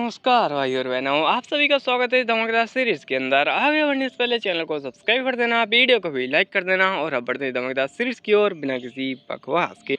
नमस्कार भाई और बहनों, आप सभी का स्वागत है धमाकेदार सीरीज के अंदर। आगे बढ़ने से पहले चैनल को सब्सक्राइब कर देना, वीडियो को भी लाइक कर देना और अब बढ़ते हैं धमाकेदार सीरीज की ओर बिना किसी बकवास के।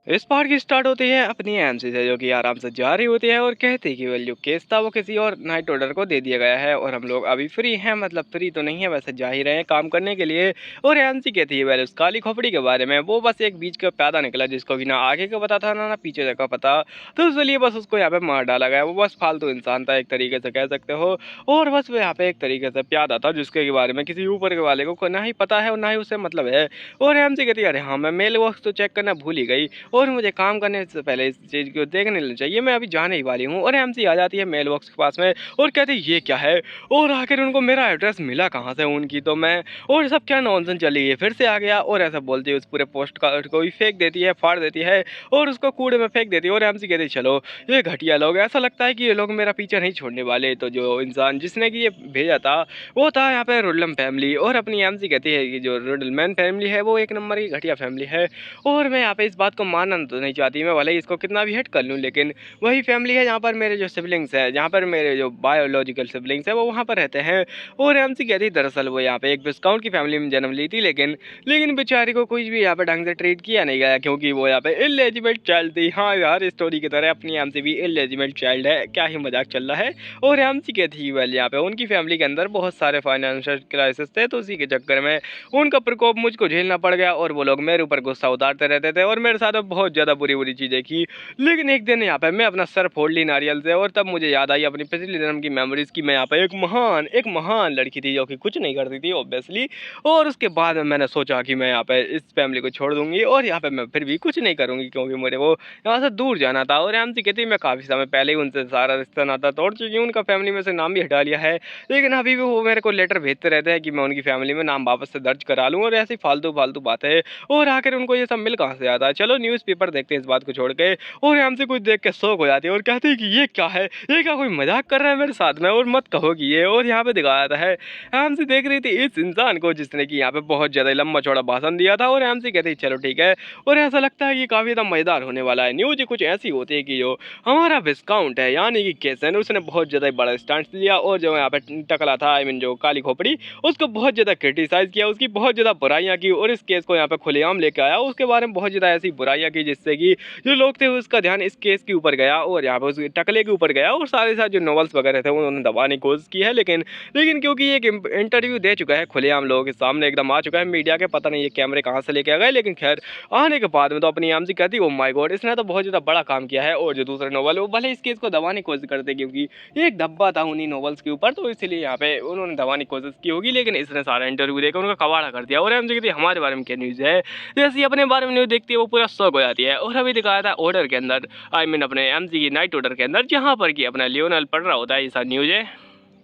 इस पार्ट की स्टार्ट होती है अपनी एमसी से, जो कि आराम से जा रही होती है और कहती है कि वेल जो केस था वो किसी और नाइट ऑर्डर को दे दिया गया है और हम लोग अभी फ्री हैं, मतलब फ्री तो नहीं है, वैसे जा ही रहे हैं काम करने के लिए। और एमसी कहती है वेल उस काली खोपड़ी के बारे में, वो बस एक बीच का प्यादा निकला जिसको भी ना आगे का पता था ना पीछे का पता, तो इसलिए बस उसको यहाँ पे मार डाला गया। वो बस फालतू इंसान था एक तरीके से कह सकते हो, और बस वो यहाँ पे एक तरीके से प्यादा था जिसके बारे में किसी ऊपर के वाले को ना ही पता है और ना ही उससे मतलब है। और एमसी कहती है अरे हाँ, मैं मेल बॉक्स तो चेक करना भूल ही गई और मुझे काम करने से पहले इस चीज़ को देखने लेना चाहिए, मैं अभी जाने ही वाली हूँ। और एमसी आ जाती है मेल बॉक्स के पास में और कहती है ये क्या है, और आखिर उनको मेरा एड्रेस मिला कहाँ से उनकी, तो मैं और सब क्या नॉनसेंस चली है फिर से आ गया। और ऐसा बोलती है उस पूरे पोस्ट कार्ड को भी फेंक देती है, फाड़ देती है और उसको कूड़े में फेंक देती है। और एमसी कहती है चलो ये घटिया लोग, ऐसा लगता है कि ये लोग मेरा पीछा नहीं छोड़ने वाले। तो जो इंसान जिसने कि ये भेजा था वो था यहाँ पे रुडलम फैमिली। और अपनी एमसी कहती है कि जो रुडलमैन फैमिली है वो एक नंबर की घटिया फैमिली है और मैं यहाँ पे इस बात को मानना तो नहीं चाहती, मैं भले ही इसको कितना भी हेट कर लूँ, लेकिन वही फैमिली है जहाँ पर मेरे जो सिबलिंग्स है, जहाँ पर मेरे जो बायोलॉजिकल सिबलिंग्स है वो वहाँ पर रहते हैं। और एमसी कहती दरअसल वो यहाँ पे एक विस्काउंट की फैमिली में जन्म ली थी, लेकिन बेचारी को कुछ भी यहाँ पे ढंग से ट्रीट किया नहीं गया क्योंकि वो यहाँ पे इलेजिबल चाइल्ड थी। हाँ यार, स्टोरी की तरह अपनी एमसी भी इलेजिबल चाइल्ड है, क्या ही मजाक चल रहा है। और एमसी कहती वेल यहाँ पे उनकी फैमिली के अंदर बहुत सारे फाइनेंशियल क्राइसिस थे, तो उसी के चक्कर में उनका प्रकोप मुझको झेलना पड़ गया और वो लोग मेरे ऊपर गुस्सा उतारते रहते थे और मेरे साथ बहुत ज़्यादा बुरी बुरी चीज़ें की। लेकिन एक दिन यहाँ पे मैं अपना सर फोड़ ली नारियल से और तब मुझे याद आई अपनी पिछले जन्म की मेमोरीज की। मैं यहाँ पे एक महान लड़की थी जो कि कुछ नहीं करती थी ऑब्वियसली, और उसके बाद में मैंने सोचा कि मैं यहाँ पे इस फैमिली को छोड़ दूंगी और यहाँ पे मैं फिर भी कुछ नहीं करूंगी क्योंकि मुझे वो यहाँ से दूर जाना था। और एमसी कहती मैं काफ़ी समय पहले ही उनसे सारा रिश्ता नाता तोड़ चुकी हूँ, उनका फैमिली में से नाम भी हटा लिया है, लेकिन अभी भी वो मेरे को लेटर भेजते रहते हैं कि मैं उनकी फैमिली में नाम वापस से दर्ज करा लूँ और ऐसी फालतू फालतू बातें। और आखिर उनको ये सब मिल कहाँ से आता है। चलो न्यूज़पेपर देखते हैं इस बात को छोड़ के। और हमसे कुछ देख के शौक हो जाती है और कहती है कि ये क्या है, ये क्या कोई मजाक कर रहा है मेरे साथ में, और मत कहो कि ये। और यहाँ पे दिखाया था है हमसे देख रही थी इस इंसान को जिसने कि यहाँ पे बहुत ज़्यादा लंबा चौड़ा भाषण दिया था। और हमसे कहती है चलो ठीक है, और ऐसा लगता है कि काफ़ी ज़्यादा मज़ेदार होने वाला है। न्यूज़ कुछ ऐसी होती है कि जो हमारा विस्काउंट है यानी कि केसन, उसने बहुत ज़्यादा बड़ा स्टैंड लिया और जो यहाँ पे टकला था आई मीन जो काली खोपड़ी, उसको बहुत ज़्यादा क्रिटिसाइज़ किया, उसकी बहुत ज़्यादा बुराइयाँ की और इस केस को यहाँ पे खुलेआम लेके आया, उसके बारे में बहुत ज़्यादा ऐसी बुराइयाँ की जिससे कि जो लोग थे उसका ध्यान इस केस के ऊपर गया और यहाँ पे उस टकले के ऊपर गया। और साथ ही साथ जो नॉवेल्स वगैरह थे उन्होंने दबाने की कोशिश की है, लेकिन क्योंकि एक इंटरव्यू दे चुका है खुलेआम लोगों के सामने एकदम आ चुका है मीडिया के, पता नहीं ये कैमरे कहाँ से लेके आ गए, लेकिन खैर आने के बाद में तो अपनी एमसी कहती ओ माय गॉड इसने तो बहुत ज़्यादा बड़ा काम किया है। और जो दूसरे नॉवल वो भले इस केस को दबाने की कोशिश करते क्योंकि एक धब्बा था उन्हीं नॉवेल्स के ऊपर, तो इसलिए यहाँ पे उन्होंने दबाने की कोशिश की होगी, लेकिन इसने सारा इंटरव्यू देकर उनका कबाड़ा कर दिया। और एमसी कहती हमारे बारे में क्या न्यूज़ है, जैसे अपने बारे में न्यूज़ देखती है वो पूरा शौक हो जाती है। और अभी दिखाया था ऑर्डर के अंदर आई मीन अपने एमसी की नाइट ऑर्डर के अंदर, जहाँ पर कि अपना लियोनल पढ़ रहा होता है, ऐसा न्यूज़ है।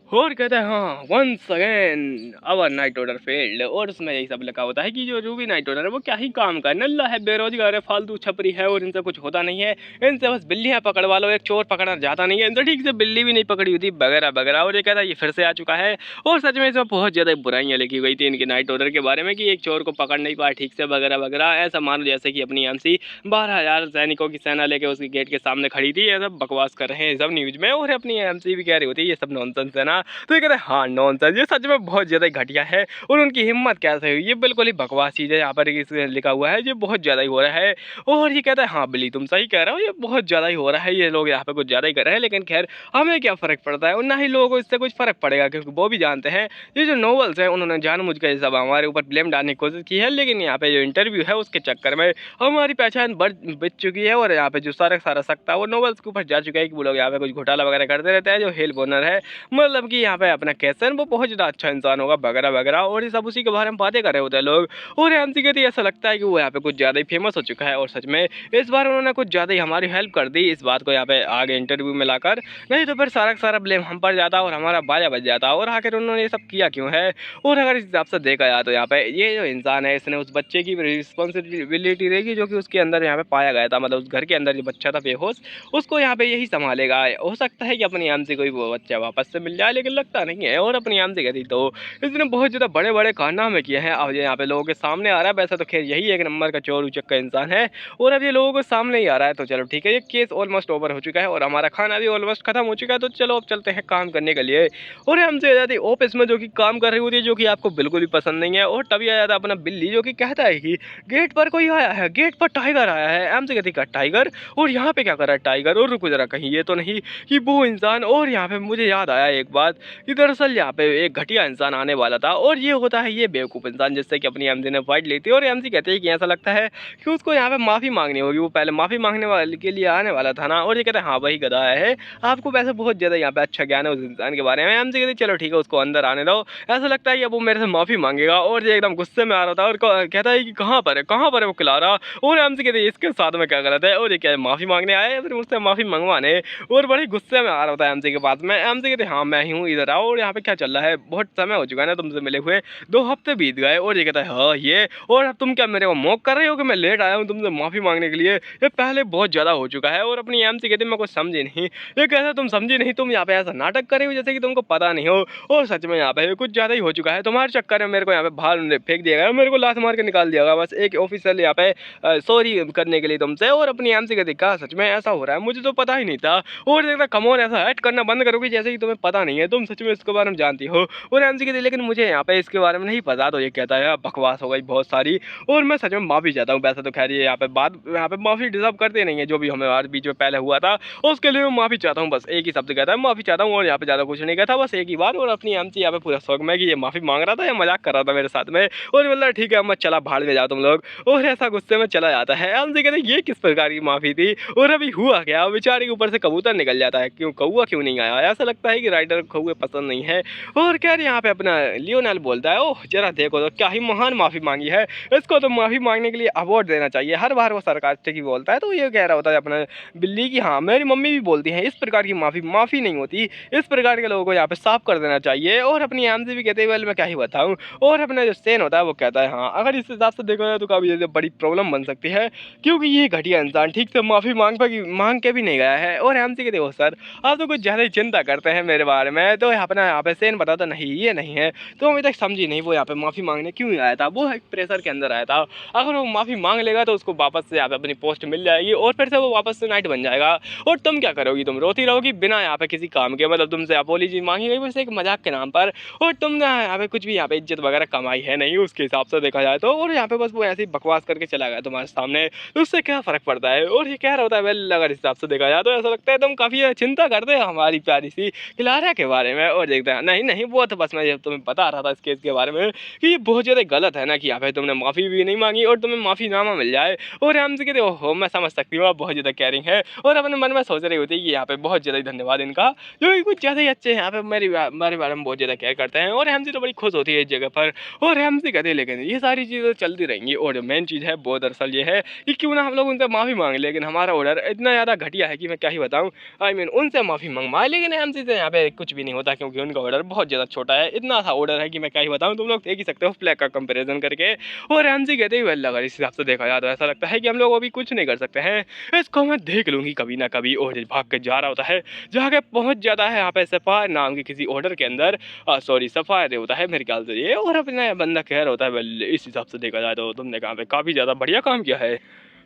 और कहता है हाँ वंस अगेन अवर नाइट ऑर्डर फेल्ड, और उसमें यही सब लिखा होता है कि जो रूबी नाइट ऑर्डर है वो क्या ही काम का नल्ला है, बेरोजगार है, फालतू छपरी है और इनसे कुछ होता नहीं है, इनसे बस बिल्लियाँ पकड़वा लो, एक चोर पकड़ना जाता नहीं है, इनसे ठीक से बिल्ली भी नहीं पकड़ी हुई थी वगैरह वगैरह। और ये कहता है ये फिर से आ चुका है और सच में इसमें बहुत ज़्यादा बुराइयाँ लिखी गई थी इनके नाइट ऑर्डर के बारे में कि एक चोर को पकड़ नहीं पाया ठीक से वगैरह वगैरह। ऐसा मानो जैसे कि अपनी एमसी 12,000 सैनिकों की सेना लेके उसके गेट के सामने खड़ी थी, ये सब बकवास कर रहे हैं सब न्यूज़ में। और अपनी एमसी भी कह रही होती है ये सब नॉनसेंस है ना, तो ये कहते हैं हाँ नॉनसेंस, ये सच में बहुत ज़्यादा घटिया है और उनकी हिम्मत कैसे हुई, ये बिल्कुल ही बकवास चीज़ है। यहाँ पर लिखा हुआ है ये बहुत ज़्यादा ही हो रहा है। और ये कहता है हाँ बिल्ली तुम सही कह रहे हो, ये बहुत ज़्यादा ही हो रहा है, ये लोग यहाँ पे कुछ ज़्यादा ही कर रहे हैं, लेकिन खैर हमें क्या फ़र्क पड़ता है और ना ही लोगों को इससे कुछ फ़र्क पड़ेगा क्योंकि वो भी जानते हैं ये जो नॉवेल्स हैं उन्होंने जानबूझ कर सब हमारे ऊपर ब्लेम डालने की कोशिश की है, लेकिन यहाँ पे जो इंटरव्यू है उसके चक्कर में हमारी पहचान बच चुकी है और यहाँ पे जो सारा शक था वो नॉवेल्स के ऊपर जा चुका है कि वो लोग यहाँ पे कुछ घोटाला वगैरह करते रहते हैं। जो हेल बोनर है मतलब कि यहाँ पे अपना कैसन वो बहुत ज़्यादा अच्छा इंसान होगा वगैरह वगैरह, और ये सब उसी के बारे में बातें कर रहे होते हैं लोग। और एमसी कहती है ऐसा लगता है कि वो यहाँ पे कुछ ज़्यादा ही फेमस हो चुका है और सच में इस बार उन्होंने कुछ ज़्यादा ही हमारी हेल्प कर दी इस बात को यहाँ पे आगे इंटरव्यू में लाकर, नहीं तो फिर सारा ब्लेम हम पर जाता और हमारा बाजा बच जाता। और आखिर उन्होंने ये सब किया क्यों है, और अगर इस हिसाब से देखा जाए तो यहाँ पे ये जो इंसान है इसने उस बच्चे की रिस्पॉन्सिबिलिटी रहेगी जो कि उसके अंदर यहाँ पे पाया गया था, मतलब उस घर के अंदर जो बच्चा था बेहोश उसको यहाँ पे यही संभालेगा। हो सकता है कि अपनी एमसी को ही वो बच्चा वापस से मिल जाए, है लेकिन लगता नहीं है। और अपनी आम से कहती तो इसने बहुत ज़्यादा बड़े-बड़े कारनामे किए हैं। अब ये यहाँ पे लोगों के सामने आ रहा है, वैसे तो खैर यही एक नंबर का चोर उचक्का इंसान है और अब ये लोगों के सामने ही आ रहा है। तो चलो ठीक है, ये केस ऑलमोस्ट ओवर हो चुका है और हमारा खाना भी ऑलमोस्ट खत्म हो चुका है। तो चलो अब चलते हैं काम करने के लिए। और हमसे आ जाती ऑफिस में जो कि काम कर रही होती है, जो कि आपको बिल्कुल भी पसंद नहीं है। और तभी आ जाता अपना बिल्ली, जो कि कहता है कि गेट पर कोई आया है, गेट पर टाइगर आया है। हमसे कहती का टाइगर, और यहाँ पे क्या कर रहा है टाइगर, और रुको जरा कहीं ये तो नहीं कि वो इंसान। और यहाँ पे मुझे याद आया एक बात कि दरअसल यहाँ पे एक घटिया इंसान आने वाला था और ये होता है ये बेवकूफ़ इंसान, जिससे कि अपनी एमजी ने फाइट ली थी। और एमजी कहते हैं कि ऐसा लगता है कि उसको यहाँ पे माफ़ी मांगनी होगी, वो पहले माफ़ी मांगने वाले के लिए आने वाला था ना। और ये कहते हैं हाँ वही गधा है, आपको वैसे बहुत ज़्यादा यहाँ पे अच्छा ज्ञान है उस इंसान के बारे में। एमजी कहती चलो ठीक है उसको अंदर आने दो, ऐसा लगता है कि अब वो मेरे से माफ़ी मांगेगा। और ये एकदम गुस्से में आ रहा था और कहता है कि कहाँ पर है वो खिलारा। और एमजी कहते इसके साथ में क्या गलत है, और ये क्या माफ़ी मांगने आए फिर मुझसे माफ़ी मंगवाने। और बड़े गुस्से में आ रहा था एमजी के पास में। एमजी कहते हाँ मैं ही हूँ, इधर आओ। और यहाँ पे क्या चल रहा है, बहुत समय हो चुका है ना तुमसे मिले हुए, 2 हफ्ते बीत गए। और ये कहता है हाँ ये, और अब तुम क्या मेरे को मॉक कर रहे हो कि मैं लेट आया हूँ तुमसे माफ़ी मांगने के लिए, ये पहले बहुत ज़्यादा हो चुका है। और अपनी एमसी कहती मैं कुछ समझी नहीं। ये कहता तुम समझी नहीं, तुम यहाँ पे ऐसा नाटक कर रहे हो जैसे कि तुमको पता नहीं हो। और सच में यहाँ पे कुछ ज़्यादा ही हो चुका है, तुम्हारे चक्कर में मेरे को यहाँ पे बाहर फेंक दिया गया, मेरे को लात मार के निकाल दिया गया बस एक ऑफिसर यहाँ पे सॉरी करने के लिए तुमसे। और अपनी एमसी कहती कहा सच में ऐसा हो रहा है, मुझे तो पता ही नहीं था। और देखना कमोन ऐसा ऐड करना बंद करोगे जैसे कि तुम्हें पता नहीं है, तुम सच में इसके बारे में जानती हो। और एमसी कहती लेकिन मुझे यहाँ पे इसके बारे में नहीं पता। तो ये कहता है बकवास हो गई बहुत सारी, और मैं सच में माफ़ी चाहता हूँ। वैसे तो खैर ये यहाँ पे माफ़ी डिजर्व करते नहीं है, जो भी हमारे बीच में पहले हुआ था उसके लिए मैं माफ़ी चाहता हूँ। बस एक ही शब्द कहता है माफ़ी चाहता हूँ, और यहाँ पे ज़्यादा कुछ नहीं कहता, बस एक ही बार। और अपनी एमसी यहाँ पे पूरा शौक में कि ये माफ़ी मांग रहा था या मजाक कर रहा था मेरे साथ में। और मतलब ठीक है मैं चला भाड़ में जाओ तुम लोग, और ऐसा गुस्से में चला जाता है। एमसी कहते ये किस प्रकार की माफ़ी थी, और अभी हुआ क्या, बेचारे के ऊपर से कबूतर निकल जाता है, क्यों कौआ क्यों नहीं आया, ऐसा लगता है कि राइटर को कौए पसंद नहीं है। और क्या यहाँ पे अपना लियोनेल बोलता है ओह जरा देखो तो क्या ही महान माफ़ी मांगी है, इसको तो माफ़ी मांगने के लिए अवार्ड देना चाहिए। हर बार वो सरकास्टिक ही बोलता है, तो ये कह रहा होता है अपना बिल्ली की हाँ मेरी मम्मी भी बोलती हैं इस प्रकार की माफ़ी नहीं होती, इस प्रकार के लोगों को यहाँ पे साफ कर देना चाहिए। और अपनी एमसी भी कहते हैं वेल मैं क्या ही बताऊँ। और अपना जो सेन होता है वो कहता है हाँ अगर इस हिसाब से देखा जाए तो काफ़ी बड़ी प्रॉब्लम बन सकती है, क्योंकि ये घटिया इंसान ठीक से माफ़ी मांग के भी नहीं गया है। और एमसी कहते हो सर आप तो कुछ ज़्यादा ही चिंता करते हैं मेरे बारे में। तो यहाँ पे सेन बताता नहीं ये नहीं है, तो अभी तक समझी नहीं वो यहाँ पे माफ़ी मांगने क्यों आया था, वो एक प्रेशर के अंदर आया था। अगर वो माफ़ी मांग लेगा तो उसको वापस से यहाँ पे अपनी पोस्ट मिल जाएगी और फिर से वो वापस से नाइट बन जाएगा। और तुम क्या करोगी, तुम रोती रहोगी बिना यहाँ पे किसी काम के, मतलब तुमसे अपॉलॉजी मांगी गई बस एक मजाक के नाम पर, और तुमने यहाँ पे कुछ भी यहाँ पे इज्जत वगैरह कमाई है नहीं उसके हिसाब से देखा जाए तो। और यहाँ पे बस वो ऐसी बकवास करके चला गया तुम्हारे सामने, तो उससे क्या फ़र्क पड़ता है। और ये कह रहा होता है वेल अगर इस हिसाब से देखा जाए तो ऐसा लगता है तुम काफ़ी चिंता करते हैं हमारी प्यारी सी क्लारा के बारे में। और देखते हैं नहीं नहीं वो तो बस मैं तुम्हें बता रहा था इस केस के बारे में कि ये बहुत ज़्यादा गलत है ना कि यहाँ पे तुमने माफ़ी भी नहीं मांगी और तुम्हें माफ़ीनामा मिल जाए। और हम से कहते हो मैं समझ सकती हूँ आप बहुत ज़्यादा केयरिंग है, और अपने मन में सोच रही होती है कि यहाँ पे बहुत ज़्यादा धन्यवाद इनका, जो कि कुछ ज़्यादा ही अच्छे हैं यहाँ पे मेरे बारे में बहुत ज़्यादा केयर करते हैं। और हमसे तो बड़ी खुश होती है इस जगह पर। और हमसे कहते हैं लेकिन ये सारी चीज़ें चलती रहेंगी, और जो मेन चीज़ है वो दरअसल ये है कि क्यों ना हम लोग उनसे माफ़ी मांगे, लेकिन हमारा ऑर्डर इतना ज़्यादा घटिया है कि मैं क्या ही बताऊँ। आई मीन उनसे माफ़ी मंगवाए लेकिन एमसी से यहाँ पे कुछ भी नहीं होता, क्योंकि उनका ऑर्डर बहुत ज़्यादा छोटा है, इतना सा ऑर्डर है कि मैं क्या ही बताऊँ, तुम लोग देख ही सकते हो फ्लैग का कंपैरिजन करके। और एमसी कहते ही वेल अगर इस हिसाब से देखा जाए तो ऐसा लगता है कि हम लोग अभी कुछ नहीं कर सकते हैं, इसको मैं देख लूँगी कभी ना कभी। और भाग के जा रहा होता है, जाके पहुँच जाता है यहाँ पे सफ़ायर नाम के किसी ऑर्डर के अंदर, सॉरी सफ़ायर होता है मेरे ख्याल से ये। और अपना बंदा कह रहा होता है वेल इस हिसाब से देखा जाए तो तुमने कहाँ पे काफ़ी ज़्यादा बढ़िया काम किया है,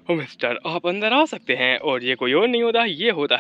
ओ मिस्टर आप अंदर आ सकते हैं। और ये कोई और नहीं होता, ये होता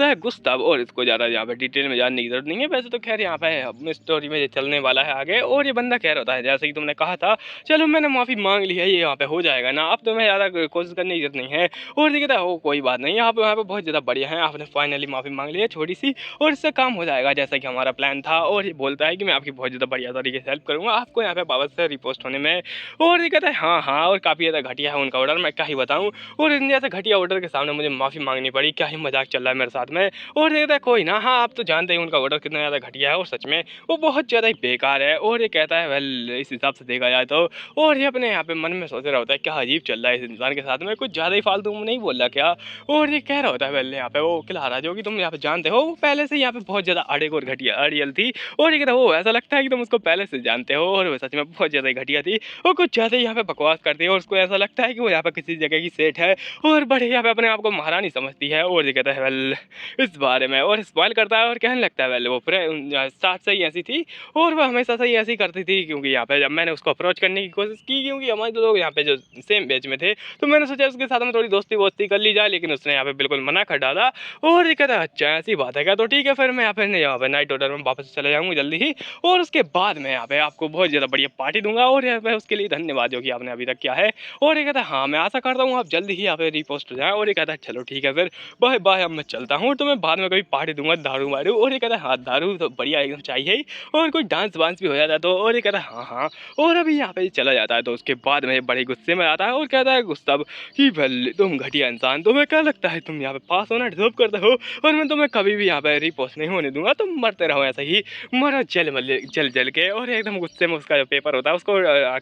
है गुस्ताव। और इसको ज़्यादा यहाँ पे डिटेल में जानने की जरूरत नहीं है, वैसे तो खैर यहाँ पे अपनी स्टोरी में ये चलने वाला है आगे। और ये बंदा कह रहा होता है जैसे कि तुमने कहा था चलो मैंने माफ़ी मांग ली है, ये यहाँ पे हो जाएगा ना, अब तुम्हें ज़्यादा कोशिश करने की जरूरत नहीं है। और ये कहता है हो कोई बात नहीं, यहाँ पे बहुत ज़्यादा बढ़िया है, आपने फाइनली माफ़ी मांग ली है छोटी सी, और इससे काम हो जाएगा जैसा कि हमारा प्लान था। और ये बोलता है कि मैं आपकी बहुत ज़्यादा बढ़िया तरीके से हेल्प करूँगा आपको यहाँ पे वापस से रिपोस्ट होने में। और ये कहता है हाँ हाँ, और काफ़ी ज़्यादा घटिया है उनका ऑर्डर, मैं क्या ही बताऊँ। और इन जैसे घटिया ऑर्डर के सामने मुझे माफ़ी मांगनी पड़ी, क्या ही मजाक चल रहा है मेरे साथ में। और ये कोई ना हाँ आप तो जानते हैं उनका ऑर्डर कितना ज़्यादा घटिया है, और सच में वो बहुत ज़्यादा ही बेकार है। और ये कहता है वेल इस हिसाब से देखा जाए तो, और ये अपने यहाँ पे मन में सोच रहा होता है क्या अजीब चल रहा है इस इंसान के साथ में, कुछ ज़्यादा ही फालतू नहीं बोल रहा क्या। और ये कह रहा होता है वेल यहाँ पे वो क्लारा जो कि तुम यहाँ पे जानते हो वो पहले से यहाँ पे बहुत ज़्यादा अड़ेग और घटिया अड़ियल थी। और ये कहता है वो ऐसा लगता है कि तुम उसको पहले से जानते हो, और वो सच में बहुत ज़्यादा घटिया थी, और कुछ ज़्यादा ही यहाँ पे बकवास करती है, और उसको ऐसा लगता है कि वो यहाँ पे किसी जगह की सेठ है और बड़े यहाँ पे अपने आप को महारानी समझती है और ये कहता है वेल इस बारे में और स्पॉइल करता है और कहने लगता है वेल वो साथ से ही ऐसी थी और वह हमेशा से ही ऐसी करती थी, क्योंकि यहाँ पे जब मैंने उसको अप्रोच करने की कोशिश की क्योंकि हमारे दो लोग यहाँ पे जो सेम बैच में थे तो मैंने सोचा उसके साथ में थोड़ी दोस्ती वोस्ती कर ली जाए, लेकिन उसने यहाँ पे बिल्कुल मना कर डाला और ये कहता है अच्छा ऐसी बात है क्या, तो ठीक है फिर मैं यहाँ पे नाइट ऑर्डर में वापस चले जाऊँगा जल्दी ही और उसके बाद मैं यहाँ पे आपको बहुत ज़्यादा बढ़िया पार्टी दूंगा और यहाँ पे उसके लिए धन्यवाद जो कि आपने अभी तक किया है। और ये कहता है हाँ मैं आशा करता हूँ आप जल्दी ही यहाँ पे रिपोस्ट हो जाए और ये कहता है चलो ठीक है फिर बाय बाय अब मैं चलता हूँ तो मैं बाद में कभी पार्टी दूंगा दारू वारू। और ये कहता है हाँ दारू तो बढ़िया एकदम चाहिए ही और कोई डांस वांस भी हो जाता है तो। और ये कहता है हाँ हाँ और अभी यहाँ पे चला जाता है तो उसके बाद में बड़े गुस्से में आता है और कहता है गुस्ताव कि भले तुम घटिया इंसान, तुम्हें क्या लगता है तुम यहाँ पे पास होना डिजर्व करते हो और मैं तुम्हें कभी भी यहाँ पे रिपोस्ट नहीं होने दूंगा, तुम मरते रहो ऐसे ही मरो जल जल के। और एकदम गुस्से में उसका जो पेपर होता है उसको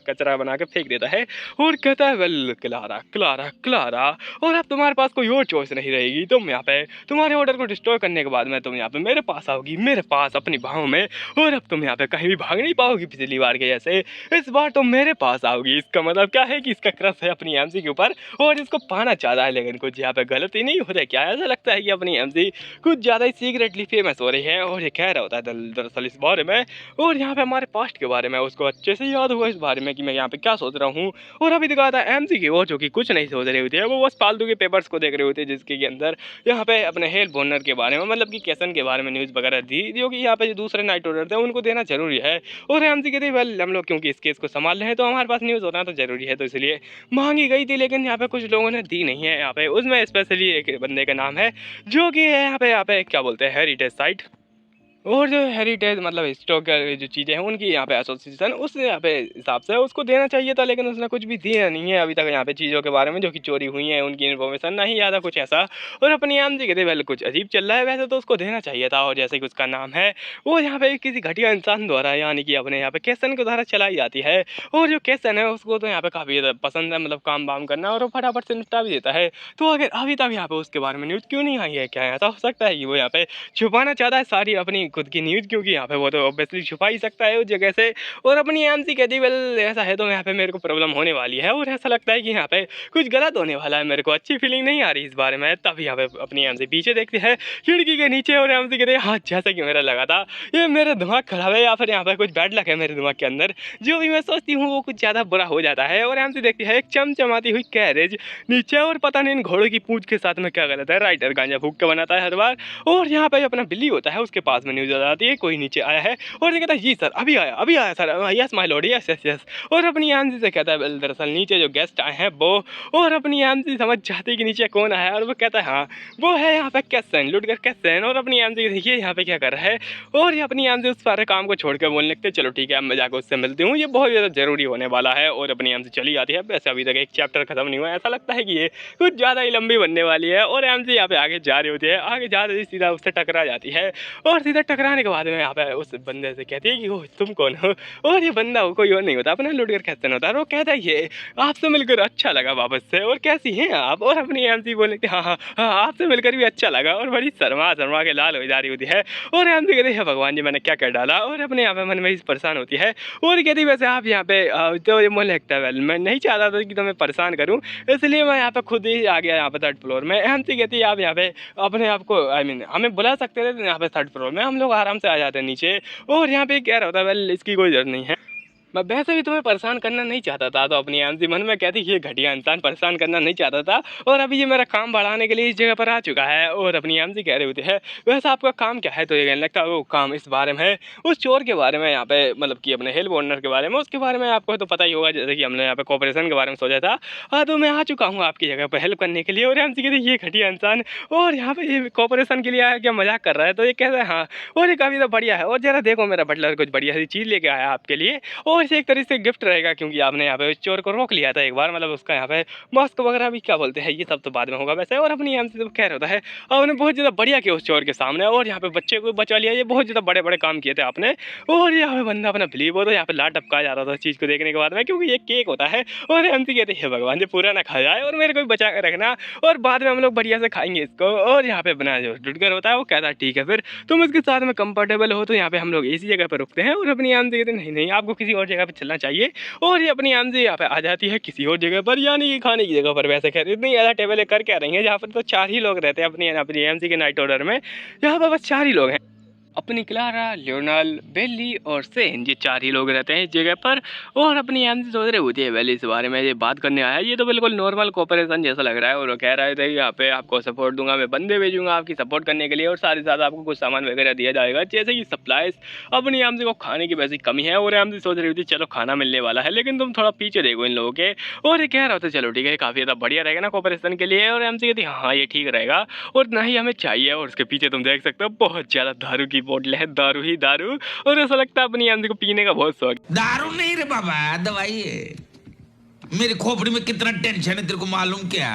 कचरा बना के फेंक देता है और कहता है वेल क्लारा क्लारा क्लारा और अब तुम्हारे पास कोई और चॉइस नहीं रहेगी, तुम यहाँ पे तुम्हारे ऑर्डर को डिस्ट्रॉय करने के बाद में तुम यहाँ पे मेरे पास आओगी मेरे पास अपनी बाहों में और अब तुम यहाँ पे कहीं भी भाग नहीं पाओगी पिछली बार के जैसे, इस बार तुम मेरे पास आओगी। इसका मतलब क्या है कि इसका क्रश है अपनी एमसी के ऊपर और इसको पाना चाहता है, लेकिन कुछ यहाँ पे गलती नहीं हो रही क्या, ऐसा लगता है कि अपनी एमसी कुछ ज़्यादा ही सीक्रेटली फेमस हो रही है और ये कह रहा होता है दरअसल इस बारे में और यहाँ पे हमारे पास्ट के बारे में उसको अच्छे से याद हुआ इस बारे में कि मैं यहाँ पे क्या सोच रहा हूँ। और अभी दिखाता है एमसी की वो जो कि कुछ नहीं सोच रही होती है, वो बस फालतू के पेपर्स को देख रहे होते हैं जिसके अंदर यहाँ पे अपने हेल्प ओनर के बारे में मतलब कि कैसन के बारे में न्यूज़ वगैरह दी जो कि यहाँ पे जो दूसरे नाइट ऑर्डर थे उनको देना जरूरी है। और एमसी कहते वेल हम लोग क्योंकि इस केस को संभाल रहे हैं तो हमारे पास न्यूज़ होना तो जरूरी है, तो इसलिए मांगी गई थी लेकिन यहाँ पे कुछ लोगों ने दी नहीं है। यहाँ पे उसमें स्पेशली एक बंदे का नाम है जो कि है यहाँ पे क्या बोलते हैं हेरिटेज साइट और जो हेरिटेज मतलब हिस्टोरिकल जो चीज़ें हैं उनकी यहाँ पे एसोसिएशन उस यहाँ पे हिसाब से उसको देना चाहिए था, लेकिन उसने कुछ भी दिया नहीं है अभी तक यहाँ पे चीज़ों के बारे में जो कि चोरी हुई है उनकी इन्फॉर्मेशन नहीं ज़्यादा कुछ ऐसा। और अपनी आम जी कहते वैसे कुछ अजीब चल रहा है वैसे तो उसको देना चाहिए था, और जैसे कि उसका नाम है वो यहाँ पे किसी घटिया इंसान द्वारा यानी कि अपने यहाँ पे कैसन के द्वारा चलाई जाती है और जो कैसन है उसको तो यहाँ पे काफ़ी ज़्यादा पसंद है मतलब काम वाम करना और वो फटाफट से निपटा भी देता है। तो अगर अभी तक यहाँ पे उसके बारे में न्यूज़ क्यों नहीं आई है, क्या ऐसा हो सकता है कि वो यहाँ पे छुपाना चाहता है सारी अपनी खुद की न्यूज़, क्योंकि यहाँ पे वो तो ऑब्वियसली छुपा ही सकता है उस जगह से। और अपनी एमसी कहती वेल ऐसा है तो यहाँ पे मेरे को प्रॉब्लम होने वाली है और ऐसा लगता है कि यहाँ पे कुछ गलत होने वाला है, मेरे को अच्छी फीलिंग नहीं आ रही इस बारे में। तभी यहाँ पे अपनी एमसी पीछे देखती है खिड़की के नीचे और एमसी कहते हैं हाँ जैसा कि मेरा लगा था ये मेरा दिमाग खराब है या फिर यहाँ पे कुछ बैड लक है मेरे दिमाग के अंदर, जो भी मैं सोचती हूँ वो कुछ ज़्यादा बुरा हो जाता है। और एमसी देखती है एक चमचमाती हुई कैरेज नीचे और पता नहीं इन घोड़ों की पूंछ के साथ में क्या गलत है, राइटर गांजा फूक के बनाता है हर बार। और यहाँ पे अपना बिल्ली होता है उसके पास में न्यूज़ आ जाती है कोई नीचे आया है और ये कहता है जी सर अभी आया sir yes my Lord yes yes yes. और अपनी एमसी से कहता है दरअसल नीचे जो गेस्ट आए हैं वो, और अपनी एमसी समझ जाती है कि नीचे कौन आया है और वो कहता है हाँ वो है यहाँ पे कैसन लुटकर कैसन। और अपनी एमसी देखिए यहाँ पे क्या कर रहा है और ये अपनी एमसी उस सारे काम को छोड़ कर बोलने लगते चलो ठीक है अब मैं जाकर उससे मिलती हूँ, ये बहुत ज़्यादा जरूरी होने वाला है। और अपनी एमसी चली जाती है। वैसे अभी तक एक चैप्टर खत्म नहीं हुआ, ऐसा लगता है कि ये कुछ ज़्यादा ही लंबी बनने वाली है। और एमसी यहाँ पे आगे जा रही होती है, आगे जा रही सीधा उससे टकरा जाती है और सीधा टकराने के बाद में यहाँ पे उस बंदे से कहती है कि वो तुम कौन हो, और ये बंदा कोई और नहीं होता अपना लुटकर कैसन होता है। और वो कहता है ये आपसे मिलकर अच्छा लगा वापस से और कैसी हैं आप। और अपनी एमसी बोले कि हाँ हाँ हाँ आपसे मिलकर भी अच्छा लगा और बड़ी शर्मा शर्मा के लाल हो जा रही होती है। और एमसी कहते हैं भगवान जी मैंने क्या कर डाला, और अपने यहाँ पे मन में परेशान होती है और कहती वैसे आप यहाँ पे तो ये मुझे लगता है वेल मैं नहीं चाहता था कि तुम्हें परेशान करूँ इसलिए मैं यहाँ पे खुद ही आ गया यहाँ पे 3rd फ्लोर में। एमसी कहती है आप यहाँ पे अपने आप को आई मीन हमें बुला सकते थे यहाँ पे 3rd फ्लोर में, हम लोग आराम से आ जाते हैं नीचे। और यहाँ पे क्या रहता है वेल इसकी कोई जरूरत नहीं है, मैं वैसे भी तुम्हें परेशान करना नहीं चाहता था। तो अपनी एमसी मन में कहती ये घटिया इंसान परेशान करना नहीं चाहता था और अभी ये मेरा काम बढ़ाने के लिए इस जगह पर आ चुका है। और अपनी एमसी कह रही होती है वैसे आपका काम क्या है, तो ये कहने लगता है वो काम इस बारे में है उस चोर के बारे में यहाँ पे मतलब कि अपने हेल्प ओनर के बारे में, उसके बारे में आपको तो पता ही होगा जैसे कि हमने यहाँ पे कॉपरेशन के बारे में सोचा था। हाँ तो मैं आ चुका हूँ आपकी जगह पर हेल्प करने के लिए। और एमसी कहती ये घटिया इंसान और यहाँ पे ये कॉपरेशन के लिए आया क्या मजाक कर रहा है, तो ये कहता है हाँ और ये काफ़ी तो बढ़िया है और जरा देखो मेरा बटलर कुछ बढ़िया सी चीज़ लेके आया आपके लिए और इसे एक तरीके से गिफ्ट रहेगा क्योंकि आपने यहाँ पे चोर को रोक लिया था एक बार, मतलब उसका यहाँ पे मास्क वगैरह भी क्या बोलते हैं ये सब तो बाद में होगा वैसे। और अपनी एमसी तो कह रहा होता है आपने बहुत ज़्यादा बढ़िया किया उस चोर के सामने और यहाँ पे बच्चे को बचा लिया, ये बहुत ज़्यादा बड़े बड़े काम किए थे आपने। और यहाँ पे बंदा अपना बिलीव हो तो यहाँ पे लाट टपका जा रहा था उस चीज़ को देखने के बाद में क्योंकि ये केक होता है। और एमसी कहते हैं भगवान जी पूरा ना खा जाए और मेरे को भी बचा कर रखना और बाद में हम लोग बढ़िया से खाएंगे इसको। और यहाँ पे बना जो डुडगर होता है वो कहता है ठीक है फिर तुम इसके साथ में कंफर्टेबल हो तो यहाँ पे हम लोग इसी जगह पर रुकते हैं। और अपनी एमसी कहते नहीं नहीं आपको किसी और जगह पे चलना चाहिए। और ये अपनी एमजी यहाँ पे आ जाती है किसी और जगह पर, यानी कि खाने की जगह पर। वैसे खैर इतनी ज़्यादा टेबलें कर क्या रही हैं, जहाँ पर तो 4 ही लोग रहते हैं अपनी अपनी एमजी के नाइट ऑर्डर में। यहाँ पर बस 4 ही लोग हैं, अपनी क्लारा, लियोनाल, बेली और सेन, ये 4 ही लोग रहते हैं इस जगह पर। और अपनी एमसी सोच रही होती है वेली इस बारे में ये बात करने आया है। ये तो बिल्कुल नॉर्मल कोऑपरेशन जैसा लग रहा है। और वो कह रहे थे कि यहाँ पे आपको सपोर्ट दूंगा, मैं बंदे भेजूंगा आपकी सपोर्ट करने के लिए, और साथ ही साथ आपको कुछ सामान वगैरह दिया जाएगा जैसे कि सप्लाईज। अपनी एमसी को खाने की वैसी कमी है, और एमसी सोच रही होती चलो खाना मिलने वाला है, लेकिन तुम थोड़ा पीछे देखो इन लोगों के। और ये कह रहा होता चलो ठीक है, काफ़ी ज़्यादा बढ़िया रहेगा ना कोऑपरेशन के लिए। और एमसी कहती हाँ ये ठीक रहेगा और ना ही हमें चाहिए। और उसके पीछे तुम देख सकते हो बहुत ज़्यादा दारू की बोतलें हैं, दारू ही दारू। और ऐसा लगता है अपनी एमसी को पीने का बहुत शौक। दारू नहीं रे बाबा, दवाई है। मेरी खोपड़ी में कितना टेंशन है तेरे को मालूम क्या?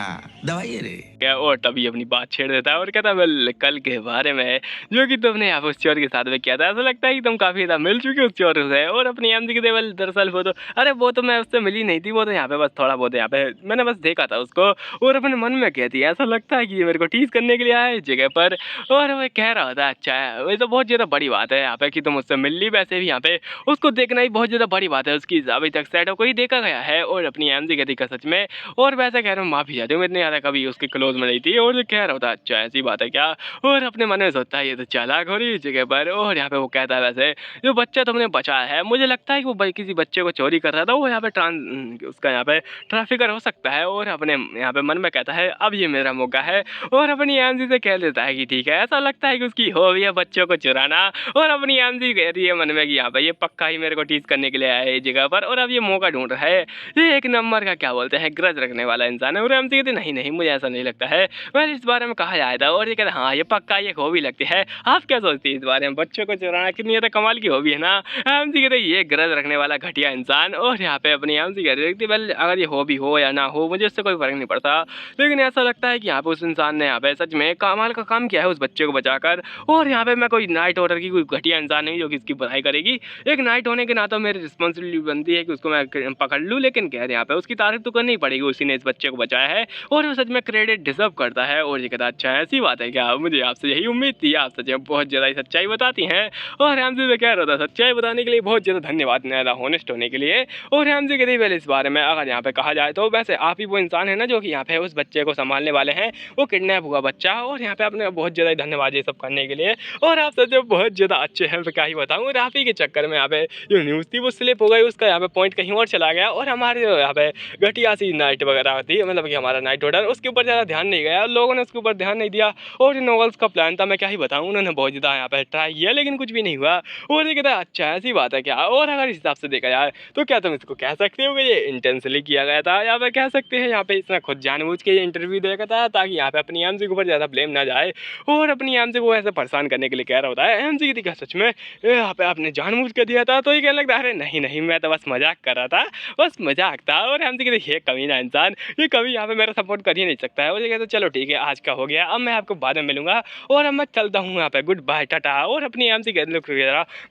दवाई है रे। और तभी अपनी बात छेड़ देता है और कहता है वेल कल के बारे में जो कि तुमने यहाँ पे उस चोर के साथ में किया था, ऐसा लगता है कि तुम काफी ज्यादा मिल चुके हो उस चोर से। और अपनी एमजी के वेल दरअसल वो तो अरे वो तो मैं उससे मिली नहीं थी, वो तो यहाँ पे बस थोड़ा बहुत यहाँ पे मैंने बस देखा था उसको। और अपने मन में कहती है ऐसा लगता है कि ये मेरे को टीज करने के लिए आया इस जगह पर। और वो कह रहा होता है अच्छा है, वही तो बहुत ज्यादा बड़ी बात है यहाँ पे कि तुम उससे मिल ली। वैसे भी यहाँ पे उसको देखना ही बहुत ज्यादा बड़ी बात है, उसकी अभी तक सेटअप को ही देखा गया है। और अपनी एमजी कहती है सच में, और वैसे कह रहा हूँ माफी चाहती हूँ, मैं इतने ज्यादा कभी उसके क्लोज में नहीं थी। और कह रहा होता अच्छा ऐसी बात है क्या। और अपने मन में सोचता है ये तो चालाक हो रही है इस जगह पर। और यहाँ पे वो कहता है वैसे जो बच्चा तुमने बचाया है, मुझे लगता है कि वो किसी बच्चे को चोरी कर रहा था, वो यहाँ पे उसका यहाँ पे ट्रैफिकर हो सकता है। और अपने यहाँ पे मन में कहता है अब ये मेरा मौका है। और अपनी एमजी से कह देता है कि ठीक है, ऐसा लगता है कि उसकी हॉबी है बच्चों को चुराना। और अपनी एमजी कह रही है मन में कि यहाँ पे ये पक्का ही मेरे को टीज करने के लिए आया है इस जगह पर, और अब ये मौका ढूंढ रहा है। ये एक नंबर का क्या बोलते हैं ग्रज रखने वाला इंसान है। और एमजी कहती नहीं नहीं मुझे ऐसा नहीं लगता है, वह इस बारे में कहा जाया था। और ये कहते हैं हाँ ये पक्का ये हॉबी लगती है। आप क्या सोचती है इस बारे में, बच्चों को चुराना कितनी ज़्यादा कमाल की हॉबी है ना। एमसी कहते हैं ये गरज रखने वाला घटिया इंसान। और यहाँ पे अपनी एमसी कह रही थी वेल अगर ये हॉबी हो या ना हो मुझे उससे कोई फर्क नहीं पड़ता, लेकिन ऐसा लगता है कि यहाँ पे उस इंसान ने यहाँ पे सच में कमाल का काम किया है उस बच्चे को बचाकर। और यहाँ पे मैं कोई नाइट ऑर्डर की कोई घटिया इंसान नहीं जो कि इसकी बुराई करेगी। एक नाइट होने के नाते मेरी रिस्पॉन्सिबिलिटी बनती है कि उसको मैं पकड़ लूँ, लेकिन कह रहे यहाँ पे उसकी तारीफ तो करनी पड़ेगी, उसी ने इस बच्चे को बचाया है और वो सच में क्रेडिट डिजर्व करता है। और ये कहता अच्छा ऐसी बात है क्या, मुझे आपसे यही उम्मीद थी, आप सच में बहुत ज़्यादा सच्चाई बताती हैं। और एमजी से कह रहा था सच्चाई बताने के लिए बहुत ज़्यादा धन्यवाद, ज़्यादा हॉनेस्ट होने के लिए। और एमजी कहती पहले इस बारे में अगर यहाँ पे कहा जाए तो वैसे आप ही वो इंसान है ना जो कि यहाँ पे उस बच्चे को संभालने वाले हैं, वो किडनैप हुआ बच्चा। और यहाँ पे आपने बहुत ज़्यादा धन्यवाद ये सब करने के लिए, और आप सच में बहुत ज़्यादा अच्छे हैं, क्या ही बताऊँ। और आप ही के चक्कर में यहाँ पे जो न्यूज़ थी वो स्लिप हो गई, उसका यहाँ पे पॉइंट कहीं और चला गया, और हमारे यहाँ पे घटिया सी नाइट वगैरह थी, मतलब कि हमारा नाइट ऑर्डर उसके ऊपर ज़्यादा ध्यान नहीं गया, लोगों ने उसके ऊपर ध्यान नहीं दिया। और जो नॉवेल्स का प्लान था मैं क्या ही बताऊँ, उन्होंने बहुत ज़्यादा यहाँ पे ट्राई किया लेकिन कुछ भी नहीं हुआ। और ये कहता है अच्छा ऐसी बात है क्या। और अगर इस हिसाब से देखा जाए तो क्या तुम इसको कह सकते हो कि ये इंटेंशनली किया गया था, या फिर कह सकते हैं यहाँ पे इसने खुद जानबूझ के ये इंटरव्यू देखा था ताकि यहाँ पे अपनी एमसी के ऊपर ज़्यादा ब्लेम ना जाए, और अपनी एमसी को ऐसे परेशान करने के लिए कह रहा होता है। एमसी की क्या सच में यहाँ पे आपने जानबूझ के दिया था, तो ये कहने लगता है अरे नहीं नहीं मैं तो बस मजाक कर रहा था, बस मजाक था। और एमसी कहते ये कमीना इंसान ये कभी यहाँ पे मेरा सपोर्ट कर ही नहीं सकता है। और ये कहते चलो ठीक है आज का हो गया, अब मैं आपको बाद में मिलूंगा और अब मैं चलता हूँ यहाँ पे, गुड बाय टाटा। और अपनी एमसी कहते लोग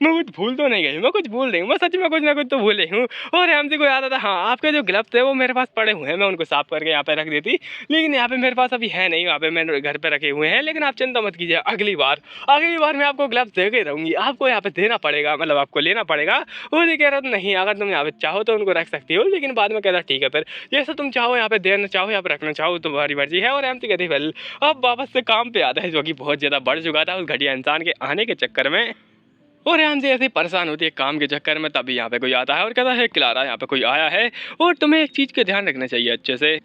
मैं कुछ भूल तो नहीं गई, मैं कुछ भूल रही हूँ, मैं सच में कुछ ना कुछ तो भूल रही हूँ। और एमसी को याद आता हाँ आपके जो ग्लव्स थे वो मेरे पास पड़े हुए हैं, मैं उनको साफ करके यहाँ पे रख देती, लेकिन यहाँ पे मेरे पास अभी है नहीं, यहाँ पे मैंने घर पे रखे हुए हैं। लेकिन आप चिंता मत कीजिए, अगली बार मैं आपको ग्लव्स दे के रहूँगी, आपको यहाँ पे देना पड़ेगा, मतलब आपको लेना पड़ेगा। और ये कह रहा था नहीं अगर तुम यहाँ पे चाहो तो उनको रख सकती हो, लेकिन बाद में कहता ठीक है फिर जैसे तुम चाहो यहाँ पे देना चाहो यहाँ पे रखना चाहो तुम्हारी मर्जी है। और एमसी कहती वेल अब वापस से काम पे आता है, जो कि बहुत ज़्यादा बढ़ चुका था उस घटिया इंसान के आने के चक्कर में। और एमसी ऐसे ही परेशान होती है काम के चक्कर में, तभी यहाँ पे कोई आता है और कहता है क्लारा यहाँ पे कोई आया है और तुम्हें एक चीज़ का ध्यान रखना चाहिए अच्छे से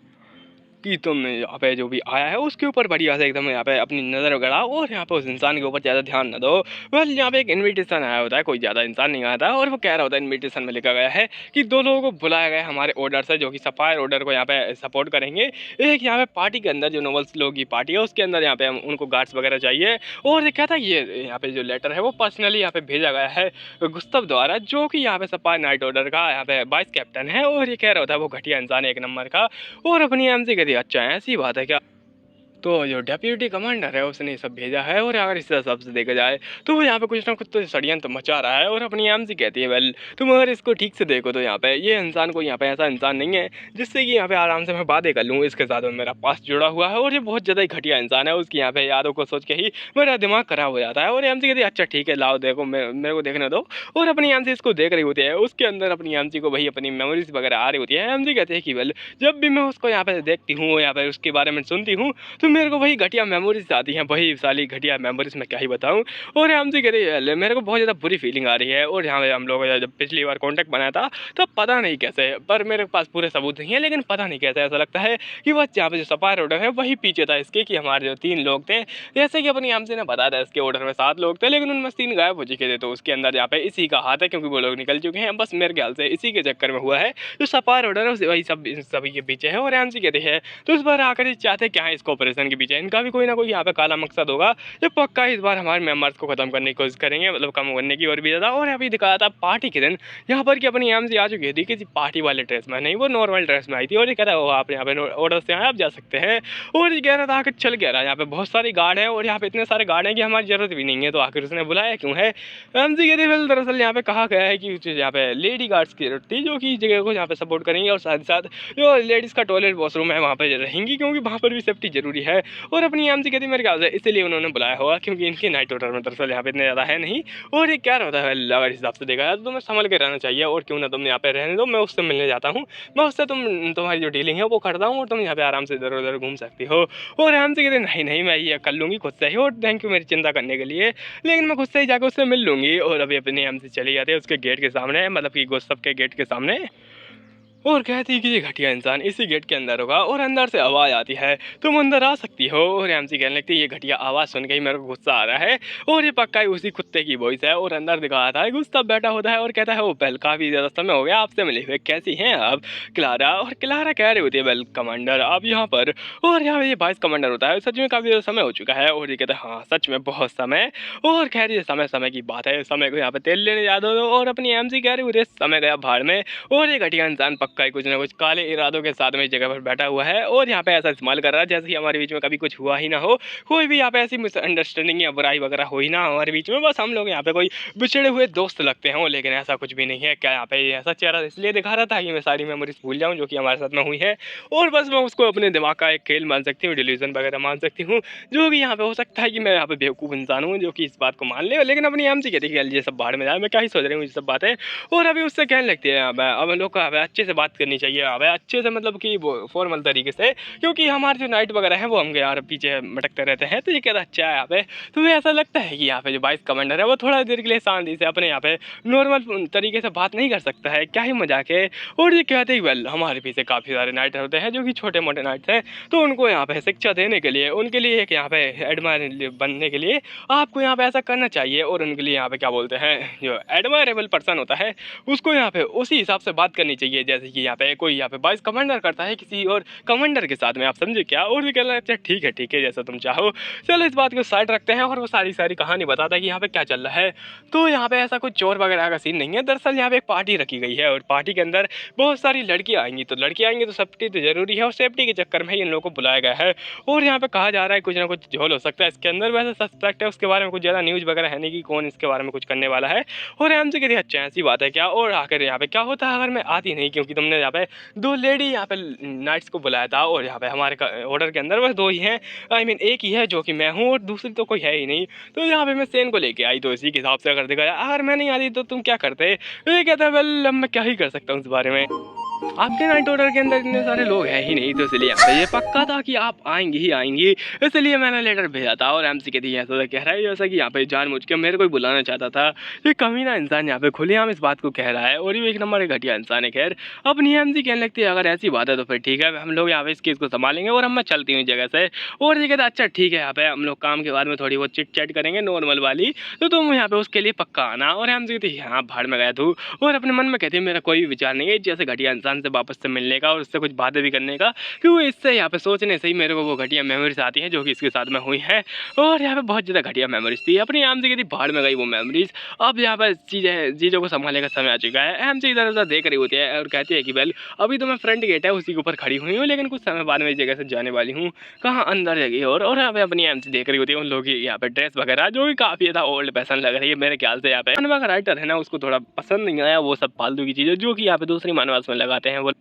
कि तुम यहाँ पे जो भी आया है उसके ऊपर बढ़िया से एकदम यहाँ पे अपनी नज़र गड़ाओ और यहाँ पे उस इंसान के ऊपर ज़्यादा ध्यान न दो। बस यहाँ पे एक इनविटेशन आया होता है, कोई ज़्यादा इंसान नहीं आया था, और वो कह रहा होता है इनविटेशन में लिखा गया है कि 2 लोगों को बुलाया गया है हमारे ऑर्डर से जो कि सफायर ऑर्डर को यहाँ पे सपोर्ट करेंगे। एक यहाँ पे पार्टी के अंदर जो नॉवेल्स लोगों की पार्टी है उसके अंदर यहाँ पे उनको गार्ड्स वगैरह चाहिए। और ये कहता है ये यहाँ पे जो लेटर है वो पर्सनली यहाँ पे भेजा गया है गुस्तव द्वारा, जो कि यहाँ पे सफायर नाइट ऑर्डर का यहाँ पे वाइस कैप्टन है। और ये कह रहा होता है वो घटिया इंसान 1 नंबर का। और अपनी एमसी कहती है अच्छा ऐसी बात है क्या। तो जो डेप्यूटी कमांडर है उसने ये सब भेजा है, और अगर इस हिसाब से देखा जाए तो वो यहाँ पे कुछ ना कुछ तो षड्यंत्र मचा रहा है। और अपनी एमसी कहती है वेल तुम अगर इसको ठीक से देखो तो यहाँ पे ये इंसान को यहाँ पे ऐसा इंसान नहीं है जिससे कि यहाँ पे आराम से मैं बातें कर लूँ, इसके साथ में मेरा पास जुड़ा हुआ है, और ये बहुत ज़्यादा ही घटिया इंसान है। उसकी यहाँ पे यादों को सोच के ही मेरा दिमाग खराब हो जाता है। और एमसी कहती है अच्छा ठीक है लाओ देखो, मेरे को देखने दो। और अपनी एमसी इसको देख रही होती है, उसके अंदर अपनी एमसी को वही अपनी मेमोरीज वगैरह आ रही होती है। एमसी कहती है कि वेल जब भी मैं उसको यहाँ पे देखती हूँ या फिर उसके बारे में सुनती हूँ तो मेरे को वही घटिया मेमोरीज आती हैं, वही सारी घटिया मेमोरीज मैं क्या ही बताऊँ। और एमसी कह रही है मेरे को बहुत ज़्यादा बुरी फीलिंग आ रही है। और यहाँ पे हम लोग जब पिछली बार कॉन्टैक्ट बनाया था तब पता नहीं कैसे, पर मेरे पास पूरे सबूत नहीं है, लेकिन पता नहीं कैसे ऐसा लगता है कि बस यहाँ पे जो सपायर ऑर्डर है वही पीछे था इसके, कि हमारे जो 3 लोग थे, जैसे कि अपनी एमसी ने बताया था इसके ऑर्डर में 7 लोग थे लेकिन उनमें 3 गायब हो चुके थे। तो उसके अंदर यहाँ पे इसी का हाथ है क्योंकि वो लोग निकल चुके हैं। बस मेरे ख्याल से इसी के चक्कर में हुआ है, जो सपायर ऑर्डर है वही सब सभी के पीछे है। और एमसी कहती है तो इस बार आकर चाहते क्या है इस ऑपरेशन के पीछे, इनका भी कोई ना कोई यहाँ पे काला मकसद होगा। ये पक्का इस बार हमारे मेंबर्स को खत्म करने की कोशिश करेंगे, मतलब कम करने की और भी ज़्यादा। और अभी दिखाया था पार्टी के दिन यहाँ पर कि अपनी एमसी आ चुकी थी किसी पार्टी वाले ड्रेस में, नहीं वो नॉर्मल ड्रेस में आई थी। और ये कह रहा है आप यहाँ पे ऑर्डर से आए आप जा सकते हैं। और ये कह रहा था आखिर चल कह रहा है यहाँ पे बहुत सारी गार्ड है और यहाँ पे इतने सारे गार्ड हैं कि हमारी जरूरत भी नहीं है, तो आखिर उसने बुलाया क्यों है। एमसी कहते हैं दरअसल यहाँ पे कहा गया है कि यहाँ पे लेडी गार्ड्स की जरूरत थी जो कि इस जगह को यहाँ पे सपोर्ट करेंगे, और साथ ही साथ जो लेडीज़ का टॉयलेट वॉशरूम है वहाँ पे रहेंगी क्योंकि वहाँ पर भी सेफ्टी जरूरी है। और अपनी एमसी कहती मेरे ख्याल से इसलिए उन्होंने बुलाया होगा क्योंकि इनके नाइट ऑर्डर में दरअसल यहाँ पे इतने ज़्यादा है नहीं। और ये क्या रहता है अगर हिसाब से देखा जाए तो तुम्हें संभल के रहना चाहिए, और क्यों ना तुम यहाँ पे रहने दो, मैं उससे मिलने जाता हूँ, मैं उससे तुम्हारी जो डीलिंग है वो करता हूँ और तुम यहाँ पे आराम से इधर उधर घूम सकती हो। और एमसी कहते नहीं नहीं मैं ये कर लूँगी खुद से ही, और थैंक यू मेरी चिंता करने के लिए, लेकिन मैं खुद से ही जाकर उससे मिल लूँगी। और अभी अपनी एमसी चली जाती है उसके गेट के सामने, मतलब कि गुस्ताफ के गेट के सामने, और कहती कि ये घटिया इंसान इसी गेट के अंदर होगा। और अंदर से आवाज़ आती है तुम अंदर आ सकती हो। और एमसी कहने लगती है ये घटिया आवाज़ सुन के ही मेरे को गुस्सा आ रहा है, और ये पक्का ही उसी कुत्ते की वॉइस है। और अंदर दिखाया था गुस्सा बैठा होता है और कहता है वो बेल काफ़ी ज़्यादा समय हो गया आपसे मिले हुए, कैसी हैं आप क्लारा। और क्लारा कह रही होती है बेल कमांडर आप यहाँ पर, और यहाँ ये वाइस कमांडर होता है सच में काफ़ी ज़्यादा समय हो चुका है। और ये कहता है हाँ सच में बहुत समय। और कह रही है समय समय की बात है, समय को यहाँ पे तेल लेने जा दो। और अपनी एमसी कह रही होती है समय गया भाड़ में। और ये घटिया इंसान पक्का ही कुछ ना कुछ काले इरादों के साथ में इस जगह पर बैठा हुआ है, और यहाँ पे ऐसा इस्तेमाल कर रहा है जैसे कि हमारे बीच में कभी कुछ हुआ ही ना हो, कोई भी यहाँ पे ऐसी मिसअंडरस्टैंडिंग या बुराई वगैरह हो ही ना हमारे बीच में, बस हम लोग यहाँ पे कोई बिछड़े हुए दोस्त लगते हैं। लेकिन ऐसा कुछ भी नहीं है। क्या यहाँ पे ऐसा चेहरा इसलिए दिखा रहा था कि मैं सारी मेमोरीज भूल जाऊँ जो कि हमारे साथ में हुई है, और बस मैं उसको अपने दिमाग का एक खेल मान सकती हूँ, डिल्यूजन वगैरह मान सकती हूँ, जो कि यहाँ पे हो सकता है कि मैं यहाँ पे बेवकूफ़ इंसान हूँ जो कि इस बात को मान ले। लेकिन अपनी एमसी कहती है ये सब बाहर में जाए, मैं क्या ही सोच रही हूँ ये सब बातें। और अभी उससे कहने लगती है अब हम लोग को अच्छे से बात करनी चाहिए, अब अच्छे से मतलब कि वो फॉर्मल तरीके से, क्योंकि हमारे जो नाइट वगैरह है वो हम यार पीछे मटकते रहते हैं। तो ये कहता अच्छा है यहाँ पे तुम्हें ऐसा लगता है कि यहाँ पे जो वाइस कमांडर है वो थोड़ा देर के लिए शांति से अपने यहाँ पे नॉर्मल तरीके से बात नहीं कर सकता है, क्या ही मजाक है। और ये कहते ही वेल हमारे पीछे काफ़ी सारे नाइट होते हैं जो कि छोटे मोटे नाइट हैं, तो उनको यहाँ पे शिक्षा देने के लिए उनके लिए एक यहाँ पे एडमायर बनने के लिए आपको यहाँ पे ऐसा करना चाहिए। और उनके लिए यहाँ पे क्या बोलते हैं जो एडमायरेबल पर्सन होता है उसको यहाँ पे उसी हिसाब से बात करनी चाहिए जैसे कि यहाँ पे कोई यहाँ पे वाइस कमांडर करता है किसी और कमांडर के साथ में, आप समझे क्या। और भी कहना अच्छा ठीक है जैसा तुम चाहो, चलो इस बात को साइड रखते हैं। और वो सारी कहानी बताता है कि यहाँ पे क्या चल रहा है। तो यहाँ पे ऐसा कुछ चोर वगैरह का सीन नहीं है, दरअसल यहाँ पे एक पार्टी रखी गई है और पार्टी के अंदर बहुत सारी लड़कियाँ आएंगी, तो लड़कियाँ आएंगी तो सेफ्टी तो जरूरी है, और सेफ्टी के चक्कर में ही इन लोगों को बुलाया गया है। और यहाँ पे कहा जा रहा है कुछ ना कुछ झोल हो सकता है इसके अंदर, वैसे सस्पेक्ट है उसके बारे में कुछ ज़्यादा न्यूज़ वगैरह है नहीं कि कौन इसके बारे में कुछ करने वाला है। और एमसी कहती है अच्छा ऐसी बात है क्या। और आखिर यहाँ पे क्या होता है अगर मैं आती नहीं, क्योंकि तुमने यहाँ पे 2 लेडी यहाँ पे नाइट्स को बुलाया था, और यहाँ पे हमारे ऑर्डर के अंदर बस 2 ही हैं, आई मीन एक ही है जो कि मैं हूँ और दूसरी तो कोई है ही नहीं। तो यहाँ पे मैं सेन को लेके आई, तो इसी के हिसाब से अगर देखा जाए अगर मैं नहीं आती तो तुम क्या करते। ये कहता है वेल अब मैं क्या ही कर सकता हूँ इस बारे में, आपके नाइट ऑर्डर के अंदर इतने सारे लोग हैं ही नहीं, तो इसलिए यहाँ पे ये पक्का था कि आप आएंगी ही आएंगी, इसलिए मैंने लेटर भेजा था। और एमसी कहती है ऐसा कह रहा है जैसा कि यहाँ पे जानबूझ के मेरे को ही बुलाना चाहता था। ये कमीना इंसान यहाँ पे खुलेआम इस बात को कह रहा है, और ये एक नंबर घटिया इंसान है। खैर अपनी एमसी कहने लगती है अगर ऐसी बात है तो फिर ठीक है हम लोग यहाँ पे इस केस को संभालेंगे, और हम मैं चलती हूँ जगह से। और ये कहता अच्छा ठीक है यहाँ पे हम लोग काम के बाद में थोड़ी बहुत चिट चैट करेंगे नॉर्मल वाली, तो तुम यहाँ पे उसके लिए पक्का आना। और एमसी कहती है हाँ भाड़ में गया तू, और अपने मन में कहती है मेरा कोई भी विचार नहीं है, जैसे घटिया इंसान से वापस से मिलने का और उससे कुछ बातें भी करने का, क्योंकि इससे यहाँ पे सोचने से ही मेरे को वो घटिया मेमोरीज आती हैं जो कि इसके साथ में हुई है। और यहाँ पे बहुत ज़्यादा घटिया मेमोरीज थी। अपनी आम से कहती बाहर में गई वो मेमोरीज। अब यहाँ पर चीज़ों को संभालने का समय आ चुका है। एम से इधर उधर देख रही होती है और कहती है कि वेल अभी तो मैं फ्रंट गेट है उसी के ऊपर खड़ी हुई हूँ, लेकिन कुछ समय बाद में इस जगह से जाने वाली हूँ, कहाँ अंदर जगह। और यहाँ पे अपनी एम से देख रही होती है उन लोगों की यहाँ पे ड्रेस वगैरह जो कि काफ़ी ज़्यादा ओल्ड फैशन लग रही है मेरे ख्याल से। यहाँ पे मानवा का राइटर है ना, उसको थोड़ा पसंद नहीं आया वो सब फालतू की चीज़ें जो कि यहाँ पे दूसरी मानवास में लगाते हैं वो,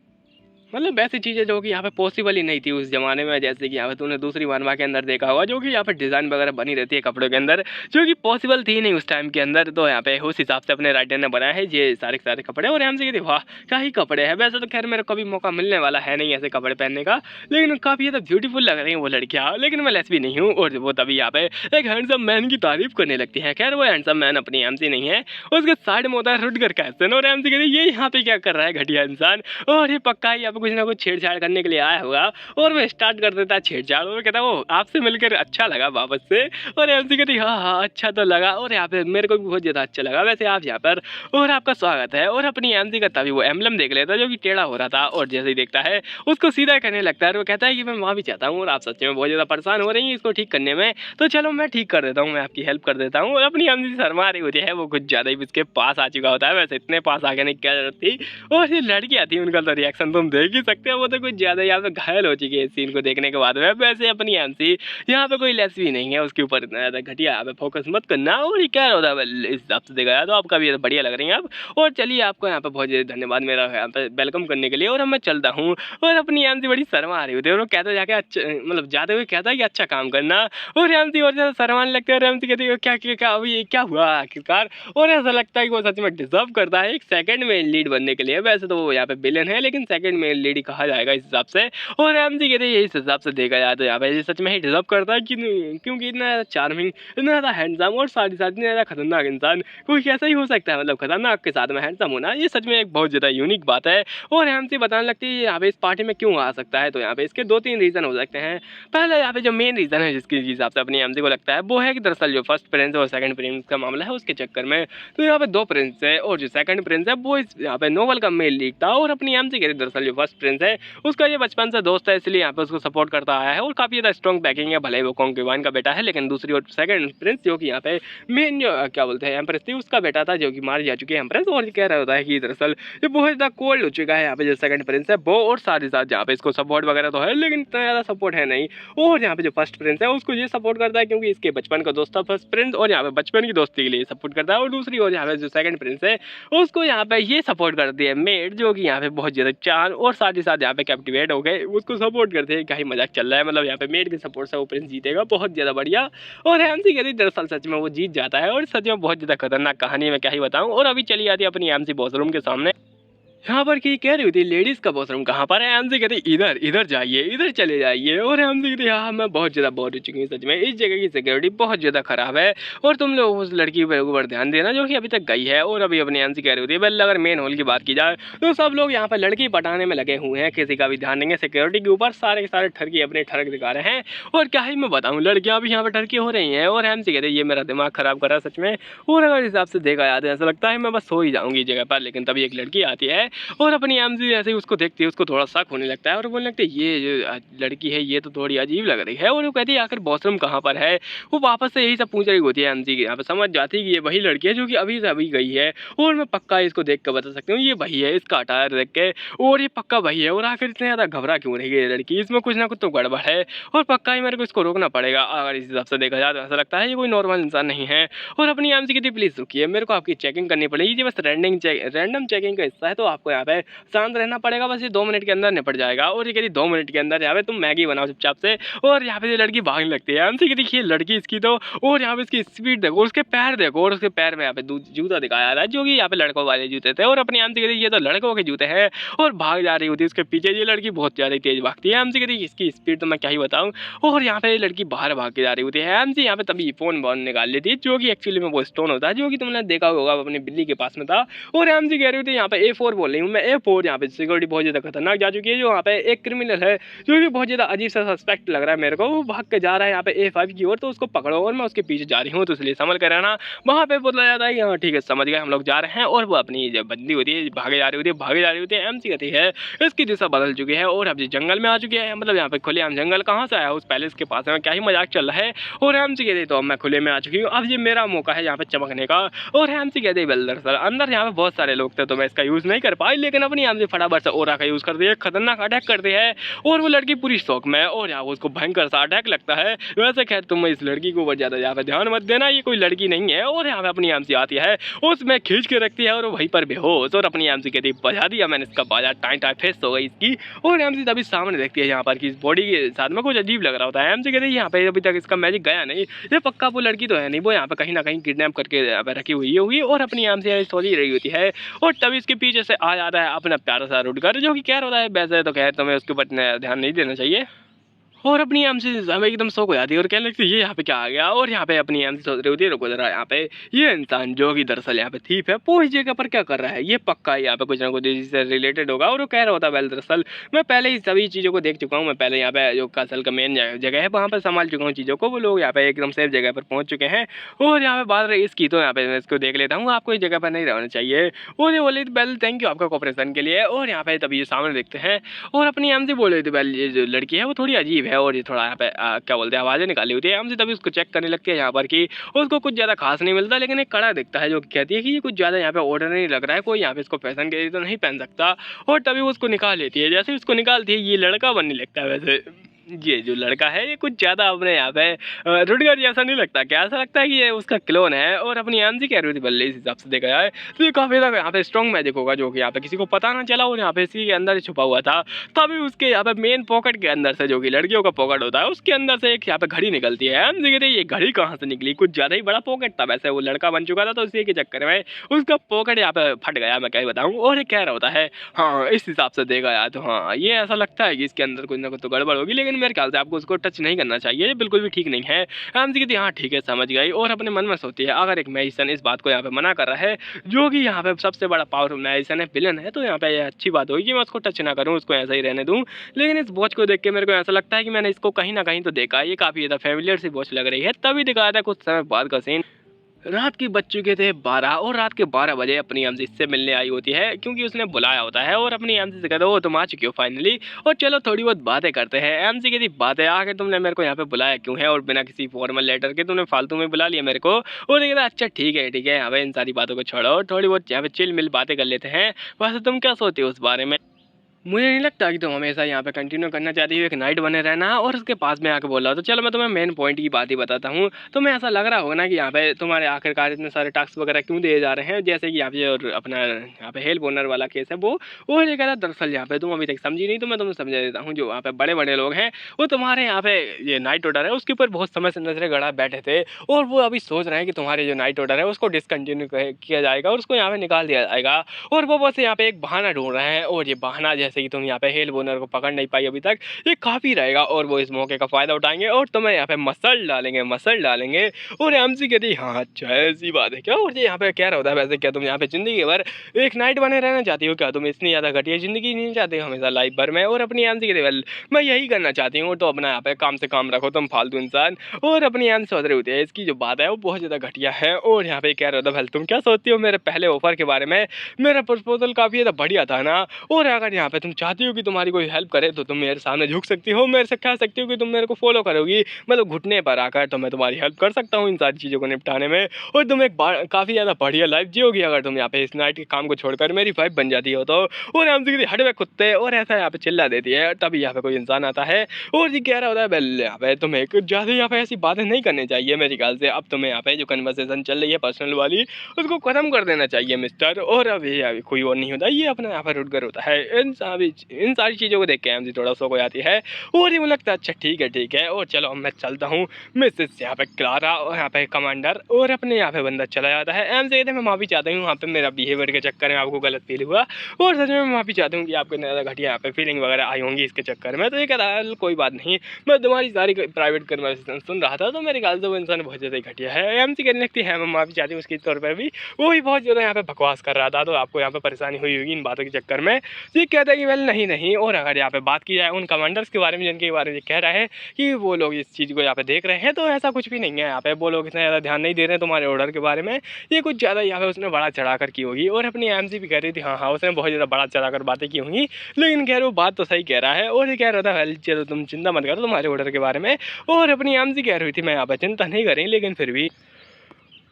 मतलब वैसी चीज़ें जो कि यहाँ पे पॉसिबल ही नहीं थी उस जमाने में। जैसे कि यहाँ पे तूने दूसरी मानवा के अंदर देखा होगा जो कि यहाँ पे डिज़ाइन वगैरह बनी रहती है कपड़ों के अंदर, जो कि पॉसिबल थी नहीं उस टाइम के अंदर। तो यहाँ पे उस हिसाब से अपने राइटर ने बनाया है ये सारे के सारे कपड़े। और हमसे कहते वाह क्या ही कपड़े हैं। वैसे तो खैर मेरे को कभी मौका मिलने वाला है नहीं ऐसे कपड़े पहनने का, लेकिन काफ़ी ज़्यादा ब्यूटीफुल लग रही हैं वो लड़कियाँ। लेकिन मैं लेस भी नहीं हूँ। और वो तभी यहाँ पे एक हैंडसम मैन की तारीफ करने लगती है। खैर वो हैंडसम मैन अपनी एम सी नहीं है, उसके साइड में होता है रुडगर कैसन। और एम सी कहती ये यहाँ पे क्या कर रहा है घटिया इंसान, और ये पक्का ही यहाँ पे कुछ ना कुछ छेड़छाड़ करने के लिए आया होगा। और वो स्टार्ट कर देता है छेड़छाड़ और कहता है वो आपसे मिलकर अच्छा लगा वापस से। और एमसी कहती हाँ हाँ अच्छा तो लगा, और यहाँ पे मेरे को भी बहुत ज़्यादा अच्छा लगा वैसे आप यहाँ पर, और आपका स्वागत है। और अपनी एमसी का तभी वो एम्बलम देख लेता है जो कि टेढ़ा हो रहा था, और जैसे ही देखता है उसको सीधा करने लगता है। और वो कहता है कि मैं वहाँ भी चाहता हूँ और आप सच में बहुत ज़्यादा परेशान हो रही हैं इसको ठीक करने में, तो चलो मैं ठीक कर देता हूँ, मैं आपकी हेल्प कर देता हूँ। और अपनी एमसी शर्मा रही होती है, वो कुछ ज़्यादा ही उसके पास आ चुका होता है। वैसे इतने पास आगे नहीं क्या जरूरत थी। और ये लड़की आती है उनका तो रिएक्शन तुम देख ही सकते हो, वो तो कुछ ज़्यादा यहाँ पे घायल हो चुकी है इस सीन को देखने के बाद में। वैसे अपनी एमसी यहाँ पे कोई लेस भी नहीं है, उसके ऊपर इतना ज़्यादा घटिया यहाँ पे फोकस मत करना। और ये क्या होता है इस हिसाब से देखा जाए तो आपका भी बढ़िया लग रही है आप। और चलिए आपको यहाँ पे बहुत ज़्यादा धन्यवाद मेरा यहाँ पे वेलकम करने के लिए, और मैं चलता हूँ। और अपनी एमसी बड़ी शर्मा आ रही होती है और वो कहता जाके अच्छा मतलब जाते हुए कहता है कि अच्छा काम करना। और एमसी और ज़्यादा शर्माने लगता है। और एमसी कहती है क्या क्या क्या अभी ये क्या हुआ आखिरकार। और ऐसा लगता है कि वो सच में डिजर्व करता है एक सेकंड में लीड बनने के लिए। वैसे तो वो यहाँ पे विलेन है लेकिन सेकंड में लीड कहा जाएगा इस हिसाब से। और एमसी कहते हैं इस हिसाब से देखा जाए तो यहाँ पे सच में ही डिजर्व करता है क्योंकि इतना ज़्यादा चार्मिंग, इतना ज़्यादा हैंडसम और साथ ही साथ इतना ज़्यादा खतरनाक इंसान कोई कैसा ही हो सकता है। मतलब खतरनाक के साथ में हैंडसम होना ये सच में एक बहुत ज़्यादा यूनिक बात है। और एमसी बताने लगती है यहाँ पे इस पार्टी में क्यों आ सकता है, तो यहाँ पे इसके 2-3 रीज़न हो सकते हैं। पहले यहाँ पे जो मेन रीज़न है जिसके हिसाब से अपनी एमसी को लगता है वो है कि दरअसल जो फर्स्ट प्रिंस और सेकंड प्रिंस का मामला है उसके चक्कर में तो यहाँ पे 2 प्रिंस है, और जो सेकंड प्रिंस है वो इस यहाँ पे नोवेल का मेल लीक था। और अपनी एमसी कहती दरअसल जो फर्स्ट प्रिंस है उसका ये बचपन से दोस्त है, इसलिए यहाँ पे उसको सपोर्ट करता आया है और काफ़ी ज़्यादा स्ट्रॉन्ग बैकिंग है। भले वो कॉन्क्यूबाइन का बेटा है, लेकिन दूसरी ओर सेकंड प्रिंस जो कि यहाँ पे मेन जो क्या बोलते हैं एम्प्रेस थी उसका बेटा था जो कि मार जा चुकी है एम्प्रेस। और ये कह रहा होता है कि दरअसल ये बहुत ज़्यादा कोल्ड हो चुका है यहाँ पे जो सेकंड प्रिंस है वो, और साथ ही साथ यहाँ पे इसको सपोर्ट वगैरह तो है लेकिन इतना ज़्यादा सपोर्ट है नहीं। और यहाँ पे जो फर्स्ट प्रिंस है उसको ये सपोर्ट करता है क्योंकि इसके बचपन का दोस्त था फर्स्ट प्रिंस, और यहाँ पे बचपन की दोस्ती के लिए सपोर्ट करता है। और दूसरी ओर यहाँ पे जो सेकंड प्रिंस है उसको यहाँ पे ये सपोर्ट करती है मेड जो कि यहाँ पे बहुत ज़्यादा चार, और साथ ही साथ यहाँ पे कैप्टिवेट हो गए उसको सपोर्ट करते हैं। क्या ही मजाक चल रहा है, मतलब यहाँ पे मेड के सपोर्ट से वो प्रिंस जीतेगा बहुत ज़्यादा बढ़िया। और एमसी कहती दरअसल सच में वो जीत जाता है, और सच में बहुत ज़्यादा खतरनाक कहानी में क्या ही बताऊँ। और अभी चली आती है अपनी एमसी वॉशरूम के सामने। यहाँ पर की कह रही होती है लेडीज़ का वॉशरूम कहाँ पर है। एमसी कहती इधर इधर जाइए, इधर चले जाइए। और एमसी कहती हाँ मैं बहुत ज़्यादा बोर हो चुकी हूँ सच में, इस जगह की सिक्योरिटी बहुत ज़्यादा ख़राब है और तुम लोग उस लड़की के ऊपर ध्यान देना जो कि अभी तक गई है। और अभी अपनी एमसी कह रही होती है वेल अगर मेन हॉल की बात की जाए तो सब लोग यहाँ पर लड़की पटाने में लगे हुए हैं, किसी का भी ध्यान नहीं है सिक्योरिटी के ऊपर, सारे के सारे ठरकी अपने ठरक दिखा रहे हैं। और क्या ही मैं बताऊँ लड़कियाँ भी यहाँ पर ठरकी हो रही हैं। और एमसी कहते ये मेरा दिमाग ख़राब करा सच में। और अगर हिसाब से देखा जाए तो ऐसा लगता है मैं बस सो ही जाऊँगी जगह पर। लेकिन तभी एक लड़की आती है और अपनी एमसी ऐसे ही उसको देखती है, उसको थोड़ा शक होने लगता है और बोलने लगती है ये जो लड़की है ये तो थोड़ी अजीब लग रही है। और वो कहती है आखिर वॉशरूम कहाँ पर है। वो वापस से यही सब पूछ रही होती है एमसी की, यहाँ पे समझ जाती है कि ये वही लड़की है जो कि अभी से अभी गई है। और मैं पक्का इसको देख कर बता सकती हूँ ये वही है, इसका अटायर देख के, और ये पक्का वही है। और आखिर इतने ज़्यादा घबरा क्यों रही है ये लड़की, इसमें कुछ ना कुछ तो गड़बड़ है और पक्का ही मेरे को इसको रोकना पड़ेगा। अगर इस हिसाब से देखा जाए तो ऐसा लगता है ये कोई नॉर्मल इंसान नहीं है। और अपनी एमसी कहती प्लीज़ रुकिए, मेरे को आपकी चेकिंग करनी पड़ेगी, ये बस रैंडम चेकिंग का हिस्सा है तो आपको यहाँ पे शांत रहना पड़ेगा, बस ये 2 मिनट के अंदर निपट जाएगा। और ये कहती 2 मिनट के अंदर यहाँ पे तुम मैगी बनाओ चुपचाप से। और यहाँ पे ये लड़की भागने लगती है। एमसी कहती देखिए लड़की इसकी तो, और यहाँ पे इसकी स्पीड देखो, उसके पैर देखो, और उसके पैर में यहाँ पे जूता दिखाया रहा है जो कि यहाँ पे लड़कों वाले जूते थे। और अपनी एमसी कहती ये तो लड़कों के जूते हैं, और भाग जा रही होती है उसके पीछे। ये लड़की बहुत ज़्यादा तेज भागती है। एमसी कहती इसकी स्पीड तो मैं क्या ही बताऊँ। और यहाँ पे ये लड़की बाहर भाग के जा रही होती है। एमसी यहाँ पे तभी फोन निकाल लेती है जो कि एक्चुअली में वो स्टोन होता है जो कि तुमने देखा होगा अपनी बिल्ली के पास में था। और एमसी कह रही होती है यहाँ पे A4 बोल रही हूँ मैं A4। यहाँ पे सिक्योरिटी बहुत ज़्यादा खतरनाक जा चुकी है। जो यहाँ पे एक क्रिमिनल है जो कि बहुत ज़्यादा अजीब सा सस्पेक्ट लग रहा है मेरे को, वो भाग के जा रहा है यहाँ पे A5 की ओर, तो उसको पकड़ो और मैं उसके पीछे जा रही हूँ, तो इसलिए संभल कर रहना। वहाँ पे बोला जाता है कि हाँ ठीक है समझ गए हम लोग जा रहे हैं, और वो अपनी जो बंदी होती है भागे जा रही होती है MC कहती है इसकी दिशा बदल चुकी है और अब ये जंगल में आ चुकी है। मतलब यहाँ पे खुलेआम जंगल कहाँ से आया, उस पैलेस के पास में क्या ही मजाक चल रहा है। और MC कहती तो अब मैं खुले में आ चुकी हूँ, अब ये मेरा मौका है यहाँ पे चमकने का। और MC कहते दरअसल अंदर यहाँ पे बहुत सारे लोग थे तो मैं इसका यूज़ नहीं कर पाई, लेकिन अपनी MC फटाफट से ओरा का यूज़ कर दिया, खतरनाक अटैक करती है और वो लड़की पूरी शौक में, और यहाँ उसको भयंकर सा अटैक लगता है। वैसे खैर तुम इस लड़की को बहुत ज़्यादा यहाँ पे ध्यान मत देना, ये कोई लड़की नहीं है। और यहाँ पे अपनी MC आती है, उसमें खींच के रखती है और वहीं पर बेहोश, और अपनी MC कहती बजा दिया मैंने इसका बाजा, टाइम फेस हो गई इसकी। और MC तभी सामने देखती है यहाँ पर कि इस बॉडी के साथ में कुछ अजीब लग रहा होता है। MC कहती है यहाँ पे अभी तक इसका मैजिक गया नहीं, ये पक्का वो लड़की तो है नहीं, वो यहाँ पे कहीं ना कहीं किडनैप करके यहाँ पे रखी हुई होगी। और अपनी MC सोच ही रही होती है, और तभी इसके पीछे से आ जाता है अपना प्यारा सा रुडगर, जो कि कह रहा है वैसे तो खैर तुम्हें उसके ऊपर ध्यान नहीं देना चाहिए। और अपनी MC हमें एकदम शौक हो जाती है और कहने लगती है ये यहाँ पे क्या आ गया। और यहाँ पे अपनी MC सोच रही होती है रुको जरा, यहाँ पे ये इंसान जो कि दरअसल यहाँ पे थीफ है वो इस जगह पर क्या कर रहा है, ये पक्का यहाँ पे कुछ ना कुछ इससे रिलेटेड होगा। और वो कह रहा होता है वेल दरअसल मैं पहले ही सभी चीज़ों को देख चुका हूँ, मैं पहले यहाँ पे जो कासल का मेन जगह है वहाँ पर संभाल चुका हूँ चीज़ों को, वो लोग यहाँ पे एकदम सेफ जगह पर पहुँच चुके हैं। और यहाँ पे बात रही इसकी, तो यहाँ पे मैं इसको देख लेता हूँ, आपको इस जगह पर नहीं रहना चाहिए। और ये बोले वेल थैंक यू आपका कॉपरेशन के लिए। और यहाँ पे तभी ये सामने देखते हैं और अपनी MC बोल रही थी वेल ये जो लड़की है वो थोड़ी अजीब है, और ये थोड़ा यहाँ पे क्या बोलते हैं आवाज़ें निकाली होती है। MC तभी उसको चेक करने लगती है यहाँ पर कि उसको कुछ ज़्यादा खास नहीं मिलता, लेकिन एक कड़ा दिखता है जो कहती है कि ये कुछ ज़्यादा यहाँ पे ऑर्डिनरी लग रहा है, कोई यहाँ पे इसको फैशन के लिए तो नहीं पहन सकता। और तभी वो उसको निकाल लेती है, जैसे उसको निकालती है ये लड़का बनने लगता है। वैसे ये जो लड़का है ये कुछ ज़्यादा अपने यहाँ पे रुडगर जैसा नहीं लगता, क्या ऐसा लगता है कि ये उसका क्लोन है। और अपनी MC कह रही थी बल्ले इस हिसाब से देखा जाए तो ये काफ़ी ज़्यादा यहाँ पे स्ट्रॉन्ग मैजिक होगा जो कि यहाँ पे किसी को पता ना चला, और यहाँ पे इसी के अंदर ही छुपा हुआ था। तभी उसके यहाँ पे मेन पॉकेट के अंदर से, जो कि लड़कियों का पॉकेट होता है, उसके अंदर से एक यहाँ पे घड़ी निकलती है। MC कहते ये घड़ी कहाँ से निकली, कुछ ज़्यादा ही बड़ा पॉकेट था। वैसे वो लड़का बन चुका था तो इसी के चक्कर में उसका पॉकेट यहाँ पे फट गया, मैं क्या ही बताऊँ। और ये कह रहा होता है हाँ इस हिसाब से देखा जाए तो हाँ ये ऐसा लगता है कि इसके अंदर कुछ ना कुछ तो गड़बड़ होगी, लेकिन मेरे ख्याल से आपको उसको टच नहीं करना चाहिए, बिल्कुल भी ठीक नहीं है। MC कहती हाँ ठीक है समझ गई, और अपने मन में सोचती है अगर एक मैजिशियन इस बात को यहाँ पे मना कर रहा है, जो कि यहाँ पे सबसे बड़ा पावरफुल मैजिशियन है, विलन है, तो यहाँ पे अच्छी बात होगी कि मैं उसको टच ना करूँ, उसको ऐसा ही रहने दूँ। लेकिन इस वॉच को देख के मेरे को ऐसा लगता है कि मैंने इसको कहीं ना कहीं तो देखा, ये काफ़ी ज़्यादा फेमिलियर सी वॉच लग रही है। तभी दिखाया था कुछ समय बाद का सीन, रात की बज चुके थे 12, और रात के 12 बजे अपनी MC से मिलने आई होती है क्योंकि उसने बुलाया होता है। और अपनी MC से कहते हो तुम आ चुकी हो फाइनली, और चलो थोड़ी बहुत बातें करते हैं। MC कहती बातें आके तुमने मेरे को यहाँ पे बुलाया क्यों है, और बिना किसी फॉर्मल लेटर के तुमने फालतू में बुला लिया मेरे को। और ये कहता अच्छा ठीक है यहाँ पे इन सारी बातों को छोड़ो, थोड़ी बहुत यहाँ पे चिल मिल बातें कर लेते हैं। वैसे तुम क्या सोचते हो उस बारे में, मुझे नहीं लगता कि तुम हमेशा यहाँ पे कंटिन्यू करना चाहती हो एक नाइट बने रहना और उसके पास में आके बोल रहा हो। तो चलो मैं तुम्हें मेन पॉइंट की बात ही बताता हूँ। तुम्हें ऐसा लग रहा होगा ना कि यहाँ पे तुम्हारे आखिरकार इतने सारे टास्क वगैरह क्यों दिए जा रहे हैं, जैसे कि यहाँ पे और अपना यहाँ पे हेल्प ओनर वाला केस है वो ये कह रहा दरअसल यहाँ पे तुम अभी तक समझी नहीं, तो मैं तुम्हें समझा देता हूँ। जो यहाँ पे बड़े बड़े लोग हैं वो तुम्हारे यहाँ पे ये नाइट ऑर्डर है उसके ऊपर बहुत समय से नजरें गड़ा बैठे थे, और वो अभी सोच रहे हैं कि तुम्हारे जो नाइट ऑर्डर है उसको डिसकंटिन्यू किया जाएगा और उसको यहाँ पे निकाल दिया जाएगा। और वो बस यहाँ पे एक बहाना ढूंढ रहे हैं, और ये बहाना जैसे कि तुम यहाँ पे हेल्प ओनर को पकड़ नहीं पाई अभी तक, ये काफ़ी रहेगा और वो इस मौके का फ़ायदा उठाएंगे और तुम्हें यहाँ पे मसल डालेंगे। और MC कहती हाँ अच्छा ऐसी बात है क्या। और ये यहाँ पे क्या होता है वैसे क्या तुम यहाँ पे ज़िंदगी भर एक नाइट बने रहना चाहती हो क्या, तुम इतनी ज़्यादा घटिया ज़िंदगी नहीं चाहते हो हमेशा लाइफ भर में। और अपनी MC कहती वेल मैं यही करना चाहती हूँ, तो अपना यहाँ पे काम से काम रखो तुम फालतू इंसान। और अपनी MC सोच रही होती है इसकी जो बात है वो बहुत ज़्यादा घटिया है। और यहाँ पे क्या रहता है वेल तुम क्या सोचती हो मेरे पहले ऑफर के बारे में, मेरा प्रपोजल काफ़ी ज़्यादा बढ़िया था ना। और अगर यहाँ पे तुम चाहती हो कि तुम्हारी कोई हेल्प करे तो तुम मेरे सामने झुक सकती हो, मेरे से कह सकती हो कि तुम मेरे को फॉलो करोगी, मतलब घुटने पर आकर तो मैं तुम्हारी हेल्प कर सकता हूँ इन सारी चीज़ों को निपटाने में। और तुम एक काफ़ी ज़्यादा बढ़िया लाइफ जियोगी अगर तुम यहाँ पे इस नाइट के काम को छोड़कर मेरी वाइफ बन जाती हो तो। और MC कहती हट वे कुत्ते, और ऐसा यहाँ पे चिल्ला देती है। तभी यहाँ पे कोई इंसान आता है और ये कह रहा होता है वेल यहाँ पे तुम्हें ज़्यादा यहाँ पे ऐसी बातें नहीं करनी चाहिए मेरे ख्याल से, अब तुम्हें यहाँ पे जो कन्वर्सेशन चल रही है पर्सनल वाली उसको ख़त्म कर देना चाहिए मिस्टर। और अभी कोई और नहीं होता, ये अपना यहाँ पर रुडगर होता है। इन अभी इन सारी चीज़ों को देख के एमजी थोड़ा शौक हो जाती है और ये मुझे लगता है अच्छा ठीक है और चलो अब मैं चलता हूँ। मिसेस यहाँ पे क्लारा और यहाँ पे कमांडर और अपने यहाँ पे बंदा चला जाता है। एम से कहते हैं मैं माफ़ी चाहता हूँ, वहाँ पे मेरा बिहेवियर के चक्कर में आपको गलत फील हुआ और सच में मैं माफ़ी चाहता हूँ कि आपको ज़्यादा घटिया यहाँ पे फीलिंग वगैरह आई होंगी इसके चक्कर में। तो ये कहता है कोई बात नहीं, मैं तुम्हारी सारी प्राइवेट कन्वर्सेशन सुन रहा था तो मेरे ख्याल से वो इंसान बहुत ज़्यादा घटिया है। एम सी कहने लगती है मैं माफ़ी चाहती हूँ उसके तौर पर भी, वो भी बहुत ज़्यादा यहाँ पे बकवास कर रहा था तो आपको यहाँ पे परेशानी हुई होगी इन बातों के चक्कर में। तो ये कहता है कि वेल नहीं। और अगर यहाँ पे बात की जाए उन कमांडर्स के बारे में जिनके बारे में कह रहा है कि वो लोग इस चीज़ को यहाँ पे देख रहे हैं, तो ऐसा कुछ भी नहीं है। यहाँ पे वो लोग इतना ज़्यादा ध्यान नहीं दे रहे हैं तुम्हारे ऑर्डर के बारे में, ये कुछ ज़्यादा यहाँ पे उसने बड़ा चढ़ा कर की होगी। और अपनी एमसी भी कह रही थी हाँ उसने बहुत ज़्यादा बड़ा चढ़ा कर बातें की होंगी, लेकिन खैर वो बात तो सही कह रहा है। और ये कह रहा था वेल चलो तुम चिंता मत करो तुम्हारे ऑर्डर के बारे में। और अपनी एमसी कह रही थी मैं यहाँ पे चिंता नहीं करें, लेकिन फिर भी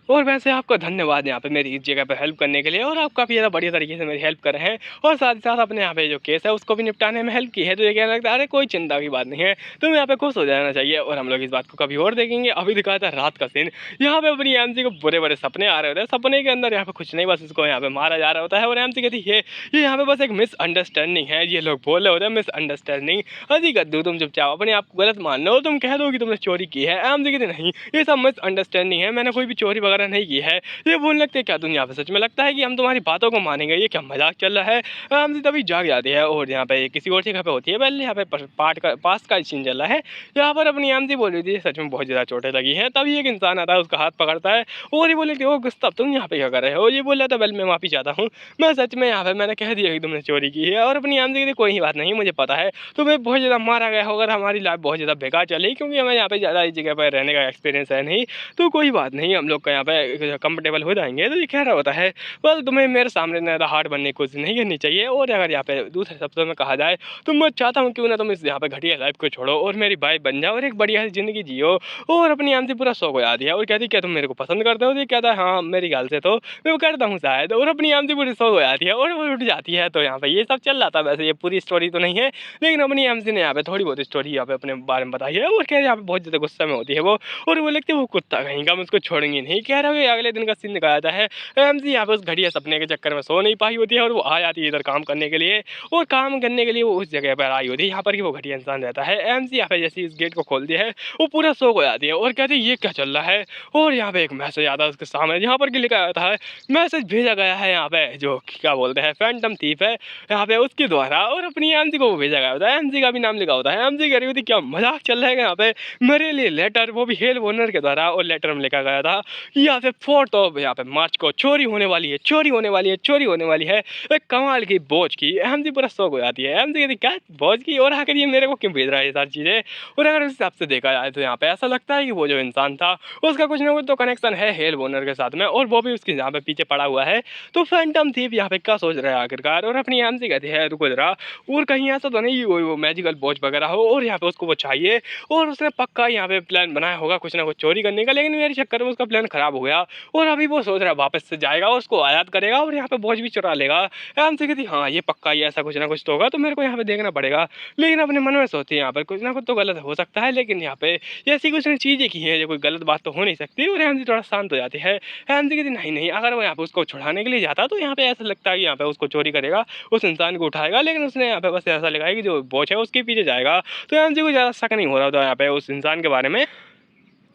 और वैसे आपका धन्यवाद यहाँ पे मेरी इस जगह पे हेल्प करने के लिए, और आप काफ़ी ज़्यादा बढ़िया तरीके से मेरी हेल्प कर रहे हैं और साथ ही साथ अपने यहाँ पे जो केस है उसको भी निपटाने में हेल्प की है। तो ये कहने लगता है अरे कोई चिंता की बात नहीं है, तुम्हें यहाँ पे खुश हो जाना चाहिए। और हम लोग इस बात को कभी और देखेंगे। अभी दिखाता है रात का सीन, यहाँ पे अपनी एमसी को बड़े सपने आ रहे होते हैं, सपने के अंदर यहाँ पे कुछ नहीं बस इसको यहाँ पे मारा जा रहा होता है। और एमसी कहती है ये यहाँ पे बस एक मिसअंडरस्टैंडिंग है, ये लोग बोल रहे होते हैं मिसअंडरस्टैंडिंग। अजी कद्दू तुम चुपचाप अपने आप को गलत मान लो, तुम कह दो कि तुमने चोरी की है। एमसी कहती नहीं ये सब मिसअंडरस्टैंडिंग है, मैंने कोई भी चोरी वगैरह नहीं की है। ये बोलने लगते क्या तुम यहाँ पे सच में लगता है कि हम तुम्हारी बातों को मानेंगे, ये क्या मजाक चल रहा है। हम तभी जाग जाती है और यहाँ पे किसी और जगह पे होती है। पहले यहाँ पे पास का सीन चल रहा है, यहाँ पर अपनी आमजी बोल रही थी सच में बहुत ज़्यादा चोटें लगी हैं। तभी एक इंसान आता है उसका हाथ पकड़ता है और ये बोले ओ गुस्ताब तुम यहाँ पे क्या कर रहे हो। ये बोल रहा था वेल मैं माफ़ी चाहता हूँ, मैं सच में यहाँ पे मैंने कह दिया कि तुमने चोरी की है। और अपनी आमजी कहती कोई बात नहीं, मुझे पता है तुम्हें बहुत ज़्यादा मारा गया होगा, हमारी लाइफ बहुत ज़्यादा बेकार चली क्योंकि हमें यहाँ पे ज़्यादा इस जगह पर रहने का एक्सपीरियंस है नहीं। तो कोई बात नहीं, हम लोग का यहाँ पे कंफर्टेबल हो जाएंगे। तो ये कह रहा होता है बस तुम्हें मेरे सामने ज़्यादा हार्ड बनने की कोशिश नहीं करनी चाहिए। और अगर यहाँ पे दूसरे शब्दों में कहा जाए तो मैं चाहता हूँ क्यों ना तुम इस यहाँ पे घटिया लाइफ को छोड़ो और मेरी वाइफ बन जाओ और एक बढ़िया ज़िंदगी जियो। और अपनी आम से पूरा शौक हो जाती है और कहती क्या तुम मेरे को पसंद करते हो। तो ये कहता है हाँ मेरी ख्याल से तो मैं वो करता हूँ शायद। और अपनी आम से पूरी शौक हो जाती है और वो उठ जाती है। तो यहाँ पे ये सब चल रहा था, वैसे ये पूरी स्टोरी तो नहीं है लेकिन अपनी आम से ने यहाँ पे थोड़ी बहुत स्टोरी यहाँ पे अपने बारे में बताई है। और कह रहे यहाँ पे बहुत ज़्यादा गुस्सा में होती है वो, और वो लगती है वो कुत्ता कहीं का, मैं उसको छोड़ूंगी नहीं। कह रहा है अगले दिन का सीन दिखाया जाता है, एमसी यहाँ पे उस घड़िया सपने के चक्कर में सो नहीं पाई होती है और वो आ जाती है इधर काम करने के लिए। और काम करने के लिए वो उस जगह पर आई होती है यहाँ पर कि वो घटिया इंसान रहता है। एमसी यहाँ पे जैसे इस गेट को खोलती है वो पूरा शौक हो जाती है और कहती है ये क्या चल रहा है। और यहाँ पे एक मैसेज आता है उसके सामने, यहाँ पर लिखा आता है मैसेज भेजा गया है यहाँ पे जो क्या बोलते हैं फैंटम थीफ है यहाँ पे उसके द्वारा, और अपनी एमसी को वो भेजा गया होता है। एमसी का भी नाम लिखा होता है। एमसी कह रही होती क्या मजाक चल रहा है यहाँ पे मेरे लिए लेटर, वो भी हेल ओनर के द्वारा। और लेटर में लिखा गया था यहाँ पे 4 यहाँ पे मार्च को चोरी होने वाली है, चोरी होने वाली है एक कमाल की बोझ की। एमसी पूरा शौक हो जाती है। एमसी कहती क्या बोझ की, और आखिर ये मेरे को क्यों भेज रहा है ये सारी चीज़ें। और अगर उस हिसाब से देखा जाए तो यहाँ पे ऐसा लगता है कि वो जो इंसान था उसका कुछ ना कुछ तो कनेक्शन है हेल ओनर के साथ में, और वो भी उसके यहाँ पे पीछे पड़ा हुआ है। तो फैंटम थीफ यहाँ पे क्या सोच रहा है आखिरकार। और अपनी एमसी कहती है रुको जरा, और कहीं ऐसा तो नहीं वो मैजिकल बोझ वगैरह हो और यहाँ पे उसको वो चाहिए, और उसने पक्का यहाँ पे प्लान बनाया होगा कुछ ना कुछ चोरी करने का, लेकिन मेरे चक्कर में उसका प्लान खराब हो गया और अभी वो सोच रहा है वापस से जाएगा और उसको आयात करेगा और यहाँ पे बोझ भी चुरा लेगा। एमसी कहती हाँ ये पक्का ये ऐसा कुछ ना कुछ तो होगा, तो मेरे को यहाँ पे देखना पड़ेगा। लेकिन अपने मन में सोचती है यहाँ पर कुछ ना कुछ तो गलत हो सकता है, लेकिन यहाँ पे ऐसी कुछ चीज़ें की हैं जो कोई गलत बात तो हो नहीं सकती। और एमसी थोड़ा शांत हो जाती है। एमसी कहती नहीं अगर वो यहाँ पे उसको छुड़ाने के लिए जाता तो यहाँ पे ऐसा लगता है कि यहाँ पे उसको चोरी करेगा, उस इंसान को उठाएगा, लेकिन उसने यहाँ पे बस ऐसा लगा है कि जो बोझ है उसके पीछे जाएगा। तो एमसी को ज़्यादा शक नहीं हो रहा था यहाँ पे उस इंसान के बारे में।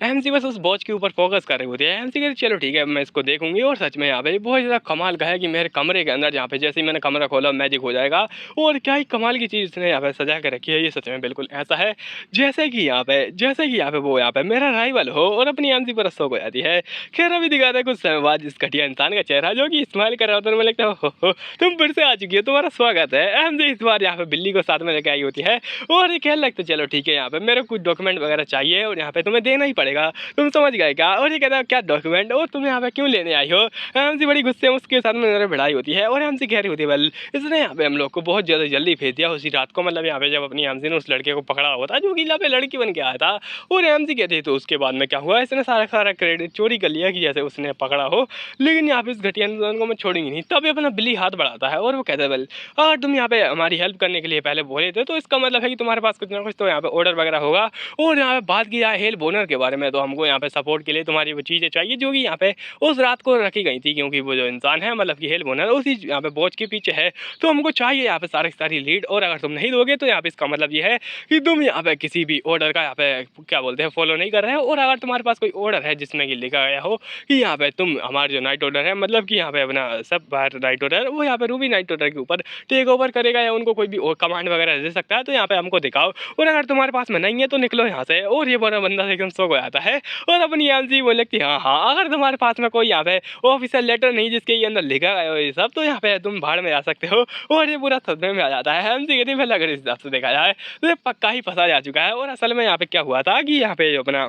एमसी बस उस वॉच के ऊपर फोकस कर रही होती है। एमसी कहती चलो ठीक है मैं इसको देखूंगी। और सच में यहाँ पे बहुत ज़्यादा कमाल का है कि मेरे कमरे के अंदर यहाँ पे जैसे ही मैंने कमरा खोला मैजिक हो जाएगा, और क्या ही कमाल की चीज़ उसने यहाँ पे सजा के रखी है। ये सच में बिल्कुल ऐसा है जैसे कि यहाँ पे वो यहाँ पे मेरा राइवल हो। और अपनी एमसी पर शौक हो जाती है। खैर अभी दिखाता है कुछ समय बाद इस घटिया इंसान का चेहरा जो कि स्माइल कर रहा होता है। मुझे लगता है हो तुम फिर से आ चुकी हो, तुम्हारा स्वागत है। एमसी इस बार यहाँ पे बिल्ली को साथ में लेके आई होती है और ये कहने लगता है चलो ठीक है यहाँ पे मेरे कुछ डॉक्यूमेंट वगैरह चाहिए और यहाँ पे तुम्हें देना ही पड़ेगा, तुम समझ गए क्या। और ये कहता है क्या डॉक्यूमेंट और तुम यहाँ पे क्यों लेने आई हो। एमसी बड़ी गुस्से में उसके साथ में मेरी भिड़ाई होती है और एमसी कह रही होती है वेल इसने यहाँ पे हम लोग को बहुत ज़्यादा जल्दी भेज दिया उसी रात को, मतलब यहाँ पे जब अपनी एमसी ने उस लड़के को पकड़ा हुआ था जो कि यहाँ पे लड़की बन के आया था। और एमसी कहती है तो उसके बाद में क्या हुआ, इसने सारा क्रेडिट चोरी कर लिया कि जैसे उसने पकड़ा हो, लेकिन यहाँ पे इस घटिया इंसान को मैं छोड़ूंगी नहीं। तब अपना बिल्ली हाथ बढ़ाता है और वो कहता है वेल अगर तुम यहाँ पे हमारी हेल्प करने के लिए पहले बोले थे तो इसका मतलब है कि तुम्हारे पास कुछ ना कुछ तो यहाँ पे ऑर्डर वगैरह होगा। और यहाँ पे बात की जाए हेल बोनर के बारे में, तो हमको यहाँ पे सपोर्ट के लिए तुम्हारी वो चीज़ें चाहिए जो कि यहाँ पे उस रात को रखी गई थी, क्योंकि वो जो इंसान है मतलब कि हेल्प ओनर उसी यहाँ पे वॉच के पीछे है। तो हमको चाहिए यहाँ पे सारी सारी लीड, और अगर तुम नहीं दोगे तो यहाँ पे इसका मतलब ये है कि तुम यहाँ पे किसी भी ऑर्डर का यहाँ पे क्या बोलते हैं फॉलो नहीं कर रहे हो। और अगर तुम्हारे पास कोई ऑर्डर है जिसमें कि लिखा गया हो कि यहाँ पे तुम हमारे जो नाइट ऑर्डर है मतलब कि यहाँ पे अपना सब बाहर नाइट ऑर्डर वो यहाँ पे रूबी नाइट ऑर्डर के ऊपर टेक ओवर करेगा या उनको कोई भी कमांड वगैरह दे सकता है, तो यहाँ पे हमको दिखाओ। और अगर तुम्हारे पास में नहीं है तो निकलो यहाँ से। और ये बड़ा बंदा एकदम शौक हो जाता है और अपनी एमसी बोले कि हाँ हाँ अगर तुम्हारे पास में कोई यहाँ पे ऑफिशियल लेटर नहीं जिसके ये अंदर लिखा गया हो ये सब, तो यहाँ पे तुम भाड़ में जा सकते हो। और ये पूरा सदमे में आ जाता है। एमसी कहती है अगर इस हिसाब से देखा जाए तो ये पक्का ही फंसा जा चुका है। और असल में यहाँ पे क्या हुआ था कि यहाँ पे अपना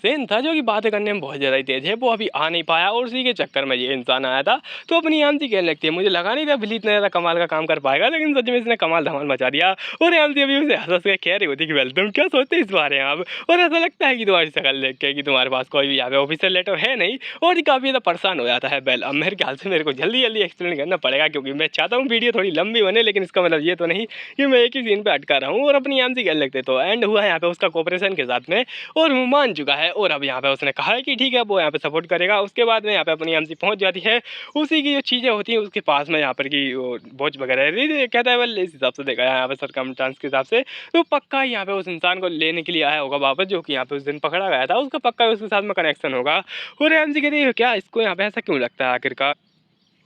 सेन था जो कि बातें करने में बहुत ज़्यादा ही तेज है, वो अभी आ नहीं पाया और उसी के चक्कर में ये इंसान आया था। तो अपनी एमसी कहने लगती है मुझे लगा नहीं था बिल्ली इतना ज़्यादा कमाल का काम कर पाएगा, लेकिन सच में इसने कमाल धमाल मचा दिया। और एमसी अभी उसे हंस के कह रही होती कि वेल तुम क्या सोचते इस बारे में आप। और ऐसा लगता है कि तुम्हारी शक्ल देख के कि तुम्हारे पास कोई भी यहाँ पे ऑफिशियल लेटर है नहीं। और ये काफ़ी ज़्यादा परेशान हो जाता है। वेल अब मेरे ख्याल से मेरे को जल्दी जल्दी एक्सप्लेन करना पड़ेगा, क्योंकि मैं चाहता हूँ वीडियो थोड़ी लंबी बने, लेकिन इसका मतलब ये तो नहीं कि मैं एक ही सीन पर अटका रहा हूँ। और अपनी एमसी कहने लगते तो एंड हुआ यहाँ पे उसका कोऑपरेशन के साथ में और वो मान चुका है। और अब यहाँ पे उसने कहा है कि ठीक है वो यहाँ पे सपोर्ट करेगा। उसके बाद में यहाँ पे अपनी एमसी पहुंच जाती है, उसी की जो चीज़ें होती हैं उसके पास में यहाँ पर की वो वॉच वगैरह कहता है। वेल इस हिसाब से देखा है यहाँ पे सरकमस्टेंस के हिसाब से तो पक्का यहाँ पे उस इंसान को लेने के लिए आया होगा वापस, जो कि यहाँ पे उस दिन पकड़ा गया था। उसका पक्का उसके साथ में कनेक्शन होगा। और एमसी कहती है क्या इसको यहाँ पे ऐसा क्यों लगता है आखिरकार,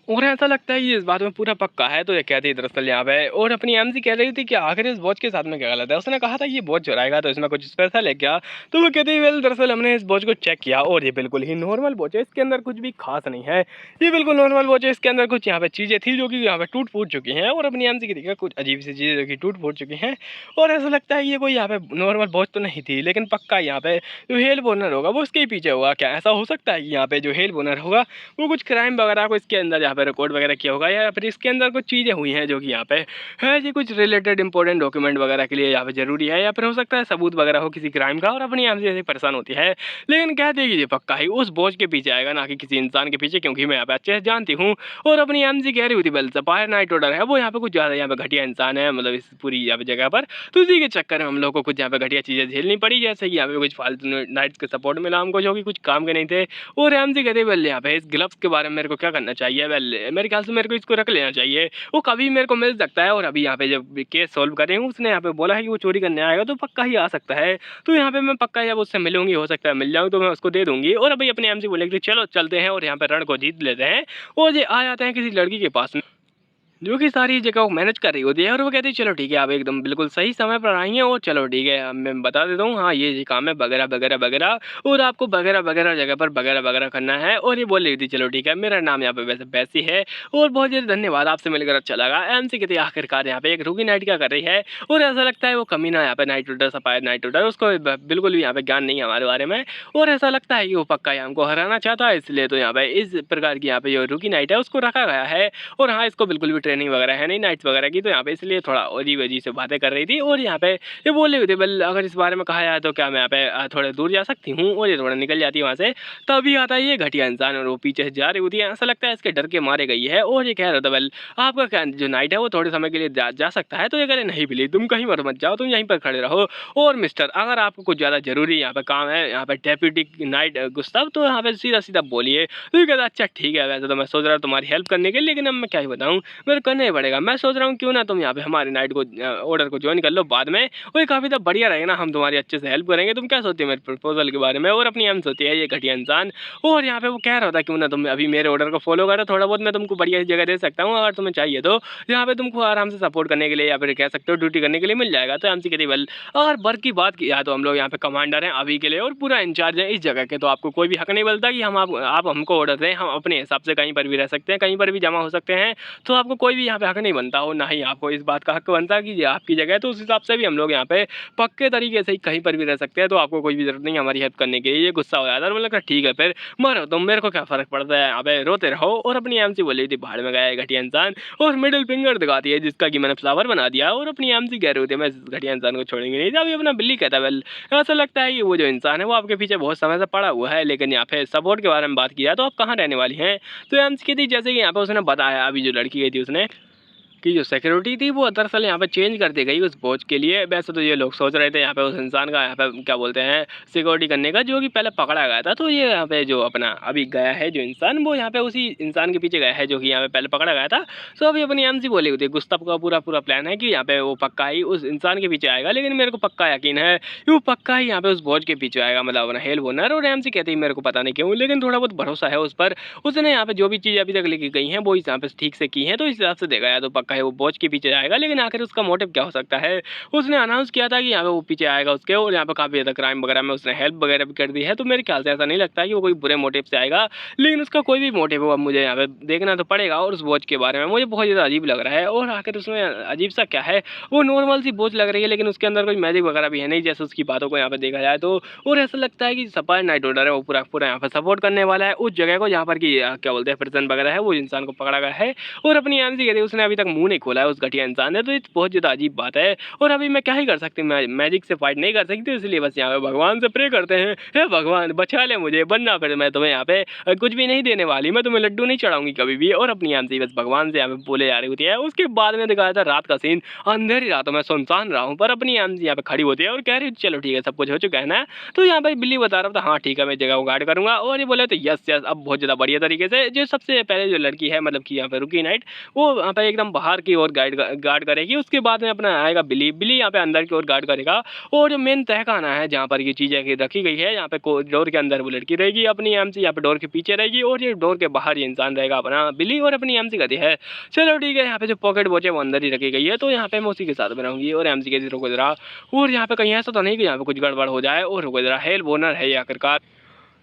और ऐसा लगता है कि इस बात में पूरा पक्का है। तो ये कहती है दरअसल यहाँ पे, और अपनी एमसी कह रही थी कि आखिर इस वॉच के साथ में क्या गलत है। उसने कहा था ये वॉच चुराएगा तो इसमें कुछ स्पेशल है क्या। तो वो कहती है वेल दरअसल हमने इस वॉच को चेक किया और ये बिल्कुल ही नॉर्मल वॉच है, इसके अंदर कुछ भी खास नहीं है, ये बिल्कुल नॉर्मल वॉच है। इसके अंदर कुछ यहाँ पे चीज़ें थी जो कि यहाँ पे टूट फूट चुकी हैं। और अपनी एमसी की देखिए कुछ अजीब सी चीज़ें जो कि टूट फूट चुकी हैं। और ऐसा लगता है ये कोई यहाँ पे नॉर्मल वॉच तो नहीं थी, लेकिन पक्का यहाँ पे जो हेल्प ओनर होगा वो उसके ही पीछे होगा। क्या ऐसा हो सकता है कि यहाँ पे जो हेल्प ओनर होगा वो कुछ क्राइम वगैरह को इसके अंदर यहाँ पे रिकॉर्ड वगैरह किया होगा, या फिर इसके अंदर कुछ चीज़ें हुई हैं जो कि यहाँ पे है जी कुछ रिलेटेड इंपॉर्टेंट डॉक्यूमेंट वगैरह के लिए यहाँ पे जरूरी है, या फिर हो सकता है सबूत वगैरह हो किसी क्राइम का। और अपनी यहाँ से ऐसे परेशान होती है, लेकिन कहते हैं कि ये पक्का ही उस बोझ के पीछे आएगा ना कि किसी इंसान के पीछे, क्योंकि मैं यहाँ पे अच्छे से जानती हूँ। और अपनी एमसी कह रही होती वेल सपायर नाइट ऑर्डर है वो यहाँ पे कुछ ज़्यादा यहाँ पे घटिया इंसान है मतलब इस पूरी यहाँ पे जगह पर। तो इसी के चक्कर में हम लोग को कुछ यहाँ पे घटिया चीज़ें झेलनी पड़ी, जैसे कि यहाँ पे कुछ फालतू नाइट्स के सपोर्ट मिला हमको जो कि कुछ काम के नहीं थे। और एमसी कहते वेल यहाँ पे इस ग्लव्स के बारे में मेरे को क्या करना चाहिए। वेल मेरे ख्याल से मेरे को इसको रख लेना चाहिए, वो कभी मेरे को मिल सकता है। और अभी यहाँ पे जब केस सॉल्व करेंगे उसने यहाँ पे बोला है कि वो चोरी करने आएगा तो पक्का ही आ सकता है। तो यहाँ पे मैं पक्का जब उससे मिलूंगी हो सकता है मिल जाऊँ तो मैं उसको दे दूंगी। और अभी अपने एमसी बोले कि चलो चलते हैं और यहाँ पे रण को जीत लेते हैं। और ये आ जाते हैं किसी लड़की के पास में जो कि सारी जगह वो मैनेज कर रही होती है। और वो कहती है चलो ठीक है आप एकदम बिल्कुल सही समय पर आएंगे और चलो ठीक है मैं बता देता हूँ हाँ ये काम है वगैरह वगैरह वगैरह, और आपको वगैरह वगैरह जगह पर वगैरह वगैरह करना है। और ये बोल रही थी चलो ठीक है मेरा नाम यहाँ पे वैसे बैसी है और बहुत ज़्यादा धन्यवाद आपसे मिलकर अच्छा लगा। एमसी कहती है आखिरकार यहाँ पे एक रूबी नाइट क्या कर रही है। और ऐसा लगता है वो कमीना यहाँ पे नाइट ऑर्डर सपायर नाइट ऑर्डर उसको बिल्कुल भी यहाँ पे ज्ञान नहीं है हमारे बारे में। और ऐसा लगता है कि वो पक्का हमको हराना चाहता है, इसलिए तो यहाँ पे इस प्रकार की यहाँ पे जो रूबी नाइट है उसको रखा गया है। और हाँ इसको बिल्कुल भी ट्रेनिंग वगैरह है नहीं नाइट्स वगैरह की, तो यहाँ पे इसलिए थोड़ा अजीब अजीब से बातें कर रही थी। और यहाँ पे ये बोल रही थी बल अगर इस बारे में कहा जाए तो क्या मैं यहाँ पे थोड़े दूर जा सकती हूँ। और ये थोड़ा निकल जाती है वहाँ से, तभी आता है ये घटिया इंसान और वो पीछे से जा रही होती है। ऐसा लगता है इसके डर के मारे गई है। और ये कह रहा था बल आपका क्या जो नाइट है वो थोड़े समय के लिए जा सकता है। तो ये कह रहे नहीं बिली तुम कहीं मत जाओ, तुम यहीं पर खड़े रहो। और मिस्टर अगर आपको कुछ ज़्यादा जरूरी यहाँ पे काम है यहाँ पे डेप्यूटी नाइट गुस्ताव तो यहाँ पे सीधा सीधा बोलिए। तो ये कहता अच्छा ठीक है वैसे तो मैं सोच रहा हूँ तुम्हारी हेल्प करने के लिए, लेकिन अब मैं क्या ही बताऊँ मेरे करना ही पड़ेगा। मैं सोच रहा हूँ क्यों ना तुम यहाँ पे हमारे नाइट को ऑर्डर को ज्वाइन कर लो बाद में, वो काफ़ी तो बढ़िया रहेगा ना, हम तुम्हारी अच्छे से हेल्प करेंगे। तुम क्या सोचती हो मेरे प्रपोजल के बारे में। और अपनी एम सोचती है ये घटिया इंसान। और यहाँ पे वो कह रहा था क्यों ना तुम अभी मेरे ऑर्डर को फॉलो करो, थोड़ा बहुत मैं तुमको बढ़िया जगह दे सकता हूँ अगर तुम्हें चाहिए तो, यहाँ पे तुमको आराम से सपोर्ट करने के लिए या फिर कह सकते हो ड्यूटी करने के लिए मिल जाएगा। तो एमसी कहती वेल अगर वर्क की बात किया तो हम लोग यहाँ पे कमांडर हैं अभी के लिए और पूरा इंचार्ज हैं इस जगह के, तो आपको कोई भी हक नहीं मिलता कि हम आप हमको ऑर्डर दें। हम अपने हिसाब से कहीं पर भी रह सकते हैं, कहीं पर भी जमा हो सकते हैं, तो आपको कोई भी यहाँ पे हक नहीं बनता हो, ना ही आपको इस बात का हक बनता कि ये आपकी जगह है। तो उस हिसाब से भी हम लोग यहाँ पे पक्के तरीके से ही कहीं पर भी रह सकते हैं, तो आपको कोई भी जरूरत नहीं हमारी हेल्प करने के लिए। ये गुस्सा हो जाता है और मतलब ठीक है फिर मरो तुम, मेरे को क्या फर्क पड़ता है, यहाँ पे रोते रहो। और अपनी एमसी बोली थी बाहर में गया है घटिया इंसान और मिडिल फिंगर दिखाती है जिसका कि मैंने फ्लावर बना दिया। और अपनी एमसी कह रही होती है मैं घटिया इंसान को छोड़ेंगे नहीं। अभी अपना बिल्ली कहता है वेल ऐसा लगता है कि वो जो इंसान है वो आपके पीछे बहुत समय से पड़ा हुआ है, लेकिन यहाँ पे सपोर्ट के बारे में बात किया तो आप कहाँ रहने वाली हैं। तो एमसी की थी जैसे कि यहाँ पे उसने बताया अभी जो लड़की गई थी उसने कि जो सिक्योरिटी थी वो दरअसल यहाँ पे चेंज कर दी गई उस वॉच के लिए। वैसे तो ये लोग सोच रहे थे यहाँ पे उस इंसान का यहाँ पे क्या बोलते हैं सिक्योरिटी करने का, जो कि पहले पकड़ा गया था। तो ये यहाँ पे जो अपना अभी गया है जो इंसान, वो यहाँ पे उसी इंसान के पीछे गया है जो कि यहाँ पे पहले पकड़ा गया था। सो अभी अपनी एमसी बोली हुई थी, गुस्ताव का पूरा पूरा प्लान है कि यहाँ पे वो पक्का ही उस इंसान के पीछे आएगा। लेकिन मेरे को पक्का यकीन है कि वो पक्का ही यहाँ पे उस वॉच के पीछे आएगा, मतलब अपना हेल बोनर। और एमसी कहती है मेरे को पता नहीं क्यों, लेकिन थोड़ा बहुत भरोसा है उस पर। उसने यहाँ पे जो भी चीज़ अभी तक लिखी गई हैं वो इस यहाँ पे ठीक से की हैं, तो इस हिसाब से देखा जाए तो पक्का है वो वॉच के पीछे जाएगा। लेकिन आखिर उसका मोटिव क्या हो सकता है? उसने अनाउंस किया था कि यहाँ पे वो पीछे आएगा उसके, और यहाँ पे काफ़ी ज़्यादा क्राइम वगैरह में उसने हेल्प वगैरह भी कर दी है। तो मेरे ख्याल से ऐसा नहीं लगता है कि वो कोई बुरे मोटिव से आएगा, लेकिन उसका कोई भी मोटिव हो अब मुझे यहाँ पे देखना तो पड़ेगा। और उस वॉच के बारे में मुझे बहुत ज़्यादा अजीब लग रहा है। और आखिर उसमें अजीब सा क्या है? वो नॉर्मल सी वॉच लग रही है, लेकिन उसके अंदर कोई मैजिक वगैरह भी है नहीं, जैसे उसकी बातों को यहाँ पे देखा जाए तो। और ऐसा लगता है कि सपा नाइट ऑर्डर है वो पूरा पूरा यहाँ पे सपोर्ट करने वाला है उस जगह को जहाँ पर कि क्या बोलते हैं प्रिजन वगैरह है, वो इंसान को पकड़ा गया है। और अपनी एमसी कहती है उसने अभी तक मुंह नहीं खोला है उस घटिया इंसान ने, तो ये बहुत ज़्यादा अजीब बात है। और अभी मैं क्या ही कर सकती हूँ, मैं मैजिक से फाइट नहीं कर सकती, इसलिए बस यहाँ पे भगवान से प्रे करते हैं, हे भगवान बचा ले मुझे, वरना फिर मैं तुम्हें यहाँ पे कुछ भी नहीं देने वाली, मैं तुम्हें लड्डू नहीं चढ़ाऊंगी कभी भी। और अपनी एमसी बस भगवान से यहाँ पे बोले जा रही होती है। उसके बाद में दिखाया था रात का सीन, अंधेरी रातों में सुनसान रहा हूँ, पर अपनी एमसी यहाँ पे खड़ी होती है और कह रही चलो ठीक है सब कुछ हो चुका है ना। तो यहाँ पे बिल्ली बता रहा था हाँ ठीक है मैं जगह को गार्ड करूंगा। और ये बोले तो यस यस, अब बहुत ज़्यादा बढ़िया तरीके से जो सबसे पहले जो लड़की है मतलब कि यहाँ पे रुकी नाइट, वो यहाँ पे एकदम बाहर की ओर गार्ड करेगी। उसके बाद में अपना आएगा बिली, बिली यहाँ पे अंदर की ओर गार्ड करेगा। और जो मेन तहखाना है जहाँ पर ये चीज़ें रखी गई है, यहाँ पे डोर के अंदर वो लड़की रहेगी, अपनी एमसी यहाँ पे डोर के पीछे रहेगी, और ये डोर के बाहर ये इंसान रहेगा अपना बिली। और अपनी एमसी कहती है चलो ठीक है, यहाँ पे जो पॉकेट वॉच है वो अंदर ही रखी गई है, तो यहाँ पे मैं उसी के साथ बनाऊंगी। और एमसी कहती रुको जरा, और यहाँ पे कहीं ऐसा तो नहीं कि यहाँ पे कुछ गड़बड़ हो जाए, और रुको जरा हेल बोनर है ये आखिरकार,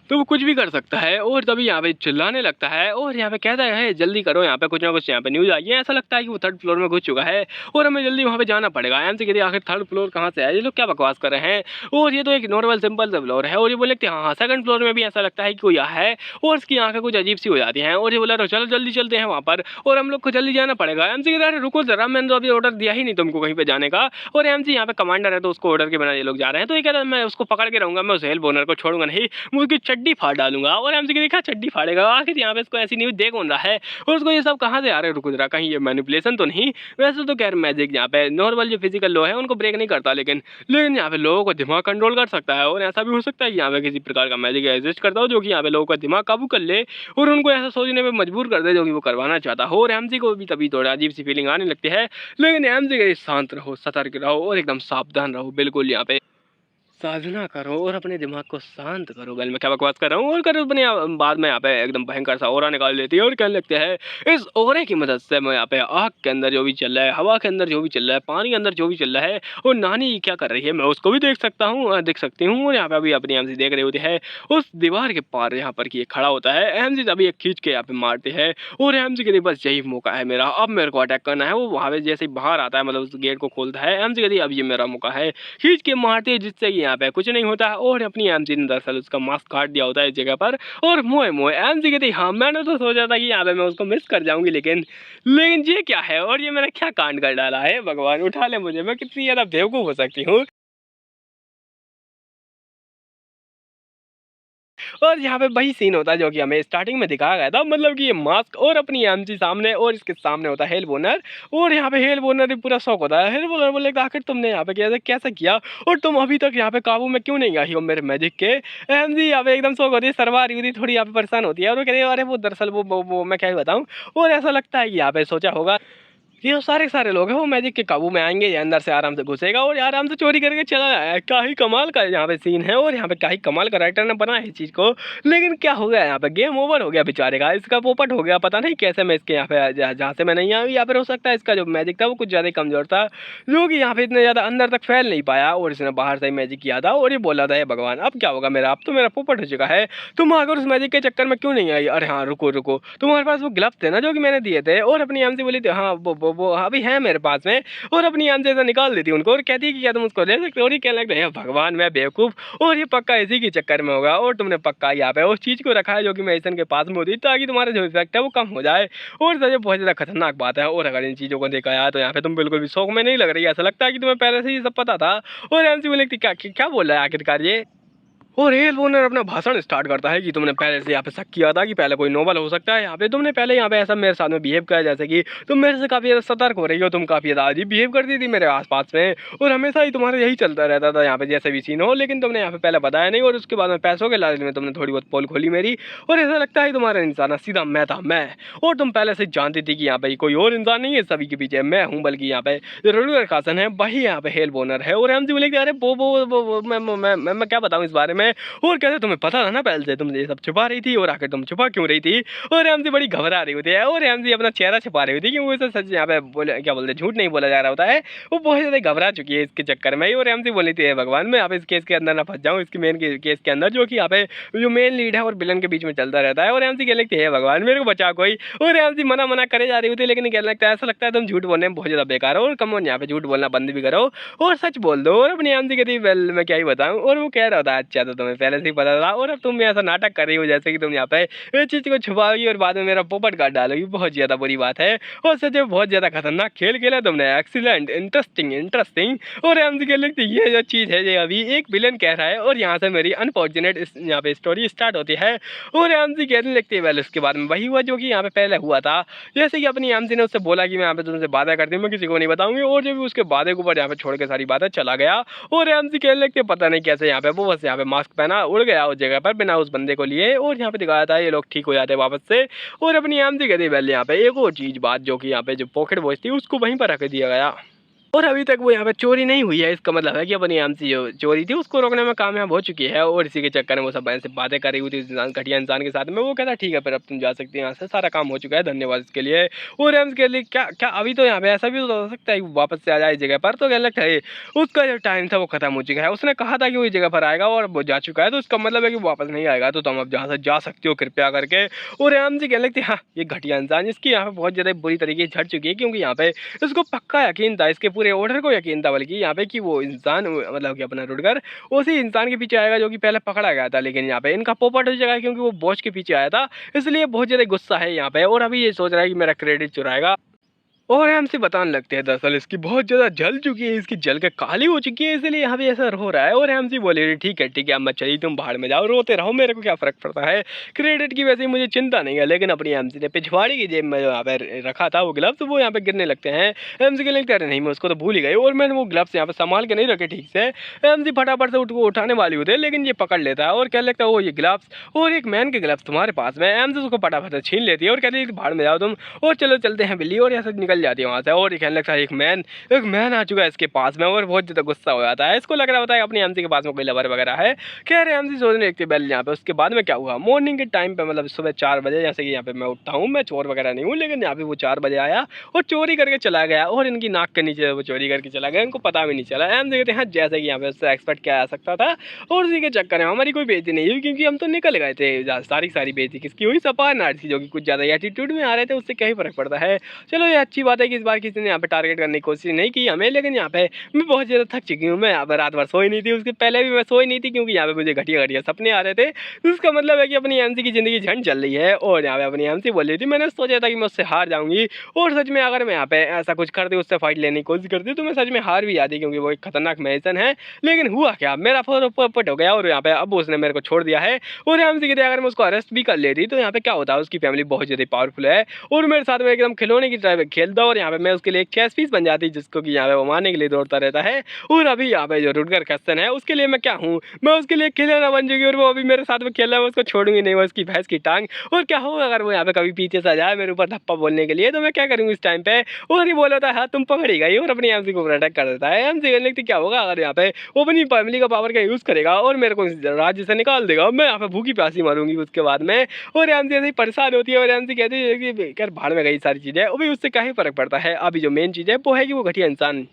तो वो कुछ भी कर सकता है। और तभी यहाँ पे चिल्लाने लगता है और यहाँ पे कहता है जल्दी करो, यहाँ पे कुछ ना कुछ यहाँ पे न्यूज़ आई है। ऐसा लगता है कि वो थर्ड फ्लोर में घुस चुका है और हमें जल्दी वहाँ पे जाना पड़ेगा। एमसी कहती है आखिर थर्ड फ्लोर कहाँ से है, ये लोग क्या बकवास कर रहे हैं, और ये तो एक नॉर्मल सिंपल सा फ्लोर है। और ये बोले हाँ हाँ सेकंड फ्लोर में भी ऐसा लगता है कि कोई यहाँ है, और उसकी आंखें कुछ अजीब सी हो जाती हैं। और ये बोला चलो जल्दी चलते हैं वहाँ पर, और हम लोग को जल्दी जाना पड़ेगा। एमसी कहता है रुको जरा, मैंने तो अभी ऑर्डर दिया ही नहीं तुमको कहीं पे जाने का। और एमसी यहाँ पे कमांडर है तो उसको ऑर्डर के बिना ये लोग जा रहे हैं, तो ये कहता है मैं उसको पकड़ के रहूंगा, मैं उस हेल बोनर को छोड़ूंगा नहीं, मैं उसकी चड्डी फाड़ डालूंगा। और एमसी की देखा चड्डी फाड़ेगा, आखिर यहाँ पे इसको ऐसी न्यूज़ दे कौन रहा है, और उसको ये सब कहाँ से आ रहे हैं, रुको जरा कहीं ये मैनिपुलेशन तो नहीं। वैसे तो खैर मैजिक यहाँ पे नॉर्मल जो फिजिकल लॉ है उनको ब्रेक नहीं करता, लेकिन यहाँ पे लोगों को दिमाग कंट्रोल कर सकता है। और ऐसा भी हो सकता है कि यहाँ पे किसी प्रकार का मैजिक एग्जिस्ट करता हो जो कि यहाँ पे लोगों का दिमाग काबू कर ले और उनको ऐसा सोचने में मजबूर कर दे जो कि वो करवाना चाहता हो। और एमसी को भी तभी थोड़ा अजीब सी फीलिंग आने लगती है, लेकिन एमसी के शांत रहो, सतर्क रहो और एकदम सावधान रहो, बिल्कुल यहाँ पे साधना करो और अपने दिमाग को शांत करो। गल मैं क्या बकवास कर रहा हूँ। और कर अपने बाद में यहाँ पे एकदम भयंकर सा ओरा निकाल लेती है और कहने लगते हैं इस ओरे की मदद से मैं यहाँ पे आग के अंदर जो भी चल रहा है, हवा के अंदर जो भी चल रहा है, पानी के अंदर जो भी चल रहा है, और नानी क्या कर रही है मैं उसको भी देख सकता हूँ, देख सकती हूँ। और यहाँ पे अभी अपनी एमसी देख रही होती है उस दीवार के पार यहाँ पर कि खड़ा होता है। एमसी तभी एक खींच के यहाँ पे मारते हैं और एमसी कहती बस यही मौका है मेरा, अब मेरे को अटैक करना है। वो वहाँ पे जैसे ही बाहर आता है मतलब उस गेट को खोलता है, एमसी कहती अब ये मेरा मौका है, खींच के मारते हैं जिससे कि यहाँ पे कुछ नहीं होता। और अपनी एमसी ने दरअसल उसका मास्क काट दिया होता है इस जगह पर। और मोए मोए एमसी कहती हाँ मैंने तो सोचा था कि यहाँ पे मैं उसको मिस कर जाऊंगी, लेकिन ये क्या है और ये मैंने क्या कांड कर डाला है, भगवान उठा ले मुझे, मैं कितनी ज्यादा बेवकूफ हो सकती हूँ। और यहाँ पे वही सीन होता है जो कि हमें स्टार्टिंग में दिखाया गया था, मतलब कि ये मास्क और अपनी एमसी सामने और इसके सामने होता है हेल बोनर। और यहाँ पे हेल बोनर भी पूरा शौक होता है। हेल बोनर बोले आखिर तुमने यहाँ पे कैसे किया और तुम अभी तक यहाँ पे काबू में क्यों नहीं आई हो मेरे मैजिक के। एमसी यहाँ पे एकदम शौक होती है, सरवा रही होती थोड़ी यहाँ पे परेशान होती है और वो कहती है अरे वो दरअसल वो मैं क्या ही बताऊँ। और ऐसा लगता है कि यहाँ पे सोचा होगा ये सारे सारे लोग हैं वो मैजिक के काबू में आएंगे, ये अंदर से आराम से घुसेगा और आराम से चोरी करके चला जाएगा। क्या ही कमाल का यहाँ पे सीन है और यहाँ पे क्या ही कमाल का राइटर ने बनाया इस चीज़ को। लेकिन क्या हो गया यहाँ पे, गेम ओवर हो गया बेचारे का, इसका पोपट हो गया। पता नहीं कैसे मैं इसके यहाँ पे जहाँ से मैं नहीं आई या फिर हो सकता है इसका जो मैजिक था वो कुछ ज़्यादा ही कमज़ोर था जो कि यहाँ पे इतने ज़्यादा अंदर तक फैल नहीं पाया और इसने बाहर से ही मैजिक किया था। और ये बोला था भगवान अब क्या होगा मेरा, अब तो मेरा पोपट हो चुका है, तुम अगर उस मैजिक के चक्कर में क्यों नहीं आई। अरे हाँ रुको रुको, तुम्हारे पास वो ग्लव्स थे ना जो कि मैंने दिए थे। और अपनी एमसी बोली थी हाँ वो अभी है मेरे पास में। और अपनी एमसी से निकाल देती उनको और कहती है कि क्या तुम उसको ले सकते हो। और ये कहने लगता है भगवान मैं बेवकूफ़ और ये पक्का इसी के चक्कर में होगा और तुमने पक्का यहाँ पे उस चीज़ को रखा है जो कि मेडिसन के पास में होती है ताकि तुम्हारा जो इफेक्ट है वो कम हो जाए। और सच बहुत ज़्यादा खतरनाक बात है। और अगर इन चीज़ों को देखा जाए तो यहाँ पे तुम बिल्कुल भी शौक में नहीं लग रही है, ऐसा लगता है कि तुम्हें पहले से ही सब पता था। और एमसी बोले क्या क्या बोल रहा है आखिरकार ये। और हेल बोनर अपना भाषण स्टार्ट करता है कि तुमने पहले से यहाँ पे शक किया था कि पहले कोई नोबल हो सकता है, यहाँ पे तुमने पहले यहाँ पे ऐसा मेरे साथ में बिहेव किया, जैसे कि तुम मेरे से काफ़ी ज़्यादा सतर्क हो रही हो, तुम काफ़ी ज़्यादा अजीब बिहेव करती थी मेरे आसपास में, और हमेशा ही तुम्हारा यही चलता रहता था यहाँ पे जैसे भी सीन हो, लेकिन तुमने यहाँ पे पहले बताया नहीं, और उसके बाद में पैसों के लालच में तुमने थोड़ी बहुत पोल खोली मेरी, और ऐसा लगता है तुम्हारा इंसान सीधा मैं था मैं, और तुम पहले से जानती थी कि यहाँ पे कोई और इंसान नहीं है, सभी के पीछे मैं हूँ, बल्कि यहाँ पे जो रुडगर खासन है वही यहाँ पे हेल बोनर है। और हम जी बोले कि अरे वो मैं क्या बताऊँ इस बारे में, और कहते तुम्हें पता था ना पहले से, तुम ये सब छुपा रही थी, और आखिर तुम छुपा क्यों रही थी। और रेमजी बड़ी घबरा रही होती है, और रेमजी अपना चेहरा छुपा रही होती है क्योंकि उसे सच यहाँ पे बोले क्या बोलते झूठ नहीं बोला जा रहा होता है, वो बहुत ज़्यादा घबरा चुकी है इसके चक्कर में। और रेमजी बोली थी भगवान मैं यहाँ पे इस केस के अंदर ना फंस जाऊँ, इसके मेन केस के अंदर जो कि यहाँ पे जो मेन लीड है और विलन के बीच में चलता रहता है। और रेमजी कहने लगती है भगवान मेरे को बचा कोई, और रेमजी मना मना करे जा रही होती है, लेकिन कहने लगता है ऐसा लगता है तुम झूठ बोलने में बहुत ज़्यादा बेकार हो, और कम यहाँ पे झूठ बोलना बंद भी करो और सच बोल दो। और अपनी रेमजी कहती वेल मैं क्या ही बताऊँ, और वो कह रहा था अच्छा तो तुम्हें पहले से ही पता था, और अब तुम ऐसा नाटक कर रही हो जैसे कि तुम यहाँ पे इस चीज़ को छुपाओगी और बाद में मेरा पोपट काट डालोगी, बहुत ज़्यादा बुरी बात है, और सच में बहुत ज़्यादा खतरनाक खेल खेला तुमने, एक्सीलेंट इंटरेस्टिंग इंटरेस्टिंग। और रेमजी कहने लगती ये जो चीज़ है ये अभी एक विलन कह रहा है, और यहाँ से मेरी अनफॉर्चुनेट यहाँ पे स्टोरी स्टार्ट होती है। और रेमजी कहने लगती है वेल उसके बाद में वही हुआ जो कि यहाँ पे पहले हुआ था, जैसे कि अपनी रेमजी ने उससे बोला कि मैं यहाँ पे तुमसे वादा करती हूँ मैं किसी को नहीं बताऊंगी, और जब उसके वादे के ऊपर यहाँ पे छोड़ के सारी बातें चला गया। और रेमजी कहने लगती है पता नहीं कैसे यहाँ पे वो बस यहाँ पे मास्क पहना उड़ गया उस जगह पर बिना उस बंदे को लिए, और यहाँ पे दिखाया था ये लोग ठीक हो जाते वापस से। और अपनी रेमजी कहती है वेल यहाँ पे एक और चीज़ बात जो कि यहाँ पे जो पॉकेट वॉच थी उसको वहीं पर रख दिया गया, और अभी तक वो यहाँ पे चोरी नहीं हुई है, इसका मतलब है कि अपनी एमसी जो चोरी थी उसको रोकने में कामयाब हो चुकी है। और इसी के चक्कर में वो सब ऐसे बातें कर रही हुई थी इंसान घटिया इंसान के साथ में, वो कहता ठीक है फिर अब तुम जा सकती हैं यहाँ से, सारा काम हो चुका है धन्यवाद इसके लिए। और एम्स के लिए क्या क्या अभी तो यहाँ पे ऐसा भी हो सकता है कि वापस से आ जाए इस जगह पर, तो क्या लगता है उसका जो टाइम था वो खत्म हो चुका है, उसने कहा था कि वो इस जगह पर आएगा और वो जा चुका है, तो इसका मतलब है कि वापस नहीं आएगा, तो तुम अब जहाँ से जा सकती हो कृपया करके। और एम्स कहने लगती हाँ ये घटिया इंसान इसकी यहाँ पे बहुत ज़्यादा बुरी तरीके से झड़ चुकी है, क्योंकि यहाँ पे इसको पक्का यकीन था, इसके पूरे ऑर्डर को यकीन था बल्कि यहाँ पे कि वो इंसान मतलब कि अपना रुडगर उसी इंसान के पीछे आएगा जो कि पहले पकड़ा गया था, लेकिन यहाँ पे इनका पोपट हो जाएगा क्योंकि वो बॉस के पीछे आया था, इसलिए बहुत ज़्यादा गुस्सा है यहाँ पे, और अभी ये सोच रहा है कि मेरा क्रेडिट चुराएगा। और हमसे बताने लगते हैं दरअसल इसकी बहुत ज़्यादा जल चुकी है, इसकी जल के काली हो चुकी है, इसलिए यहाँ पे ऐसा हो रहा है। और हमसे बोले ठीक है अब मत चलिए तुम बाहर में जाओ रोते रहो, मेरे को क्या फ़र्क पड़ता है, क्रेडिट की वैसे ही मुझे चिंता नहीं है। लेकिन अपनी एमसी ने पिछवाड़ी की जेब में जो यहाँ पे रखा था वो ग्लव्स वो यहाँ पे गिरने लगते हैं। एमसी के लगता है नहीं मैं उसको तो भूल ही गई, और मैंने वो ग्लव्स यहाँ पे संभाल के नहीं रखे ठीक से। एमसी फटाफट से उठाने वाली होती है, लेकिन ये पकड़ लेता है और क्या लगता है वो ये ग्लव्स और एक मैन के ग्लव्स तुम्हारे पास में। एमसी उसको फटाफट से छीन लेती है और कहती है बाहर में जाओ तुम, और चलो चलते हैं बिल्ली, और ऐसे निकल जाती है वहाँ से। और कहने लगता है एक मैन आ चुका है इसके पास में, और बहुत ज़्यादा गुस्सा हो जाता है, इसको लग रहा होता है अपनी एमसी के पास में कोई लवर वगैरह है। कह रहे एमसी सोचने लगती है बेल यहाँ पे। उसके बाद में क्या हुआ मॉर्निंग के टाइम पे, मतलब सुबह 4 बजे, जैसे कि यहाँ पे मैं उठता हूँ, मैं चोर वगैरह नहीं हूँ, लेकिन यहाँ पे वो 4 बजे आया और चोरी करके चला गया, और इनकी नाक के नीचे वो चोरी करके चला गया, इनको पता भी नहीं चला। एमसी कहते हैं जैसे कि यहाँ पे उससे एक्सपेक्ट किया आ सकता था, और उसी के चक्कर में हमारी कोई बेइज्जती नहीं हुई, क्योंकि हम तो निकल गए थे। सारी बेइज्जती किसकी हुई, सपा नाट की, जो कि कुछ ज़्यादा एटीट्यूड में आ रहे थे, उससे क्या ही फर्क पड़ता है। चलो ये अच्छी बात है कि इस बार किसी ने यहाँ पे टारगेट करने की कोशिश नहीं की हमें, लेकिन यहाँ पे मैं बहुत ज़्यादा थक चुकी हूँ। मैं यहाँ पर रात भर सोई नहीं थी, उसके पहले भी मैं सोई नहीं थी, क्योंकि यहाँ पे मुझे घटिया सपने आ रहे थे। तो इसका मतलब है कि अपनी एमसी की ज़िंदगी झंड चल रही है, और यहाँ पे अपनी एमसी बोल रही थी मैंने सोचा था कि मैं उससे हार जाऊँगी, और सच में अगर मैं यहाँ पे ऐसा कुछ करती उससे फाइट लेने की कोशिश करती तो मैं सच में हार भी जाती, क्योंकि वो एक खतरनाक मैजिशियन है। लेकिन हुआ क्या, मेरा पोपट हो गया, और यहाँ पे अब उसने मेरे को छोड़ दिया है। और एमसी कहते अगर मैं उसको अरेस्ट भी कर लेती तो यहाँ पे क्या होता है, उसकी फैमिली बहुत ज़्यादा पावरफुल है, और मेरे साथ में एकदम खिलौने की तरह खेलता, और यहाँ पे मैं उसके लिए एक चेस पीस बन जाती, जिसको कि यहाँ पे वो मारने के लिए दौड़ता रहता है। और अभी यहाँ पे जो रुडगर कस्टन है उसके लिए मैं क्या हूँ, मैं उसके लिए खिलौना बन चुकी, और वो अभी मेरे साथ में खेल रहा है, मैं उसको छोड़ूंगी नहीं, वो उसकी भैंस की टांग। और क्या होगा अगर वो यहाँ पे कभी पीछे से आ जाए मेरे ऊपर धप्पा बोलने के लिए, तो मैं क्या करूँगी इस टाइम पे। और ये बोला था हाँ तुम पकड़ी गई, और अपनी एमसी को अटैक कर देता है। एमसी कहने लगती क्या होगा अगर यहाँ पे वो अपनी फैमिली का पावर का यूज़ करेगा और मेरे को राज्य से निकाल देगा, मैं यहाँ पे भूखी प्यासी मारूंगी उसके बाद में। और एमसी ऐसे ही परेशान होती है, और एमसी कहती है कि यार भाड़ में गई सारी चीज़ें, अभी उससे क्या ही फर्क पड़ता है। अभी जो मेन चीज़ है वो है कि वो घटिया इंसान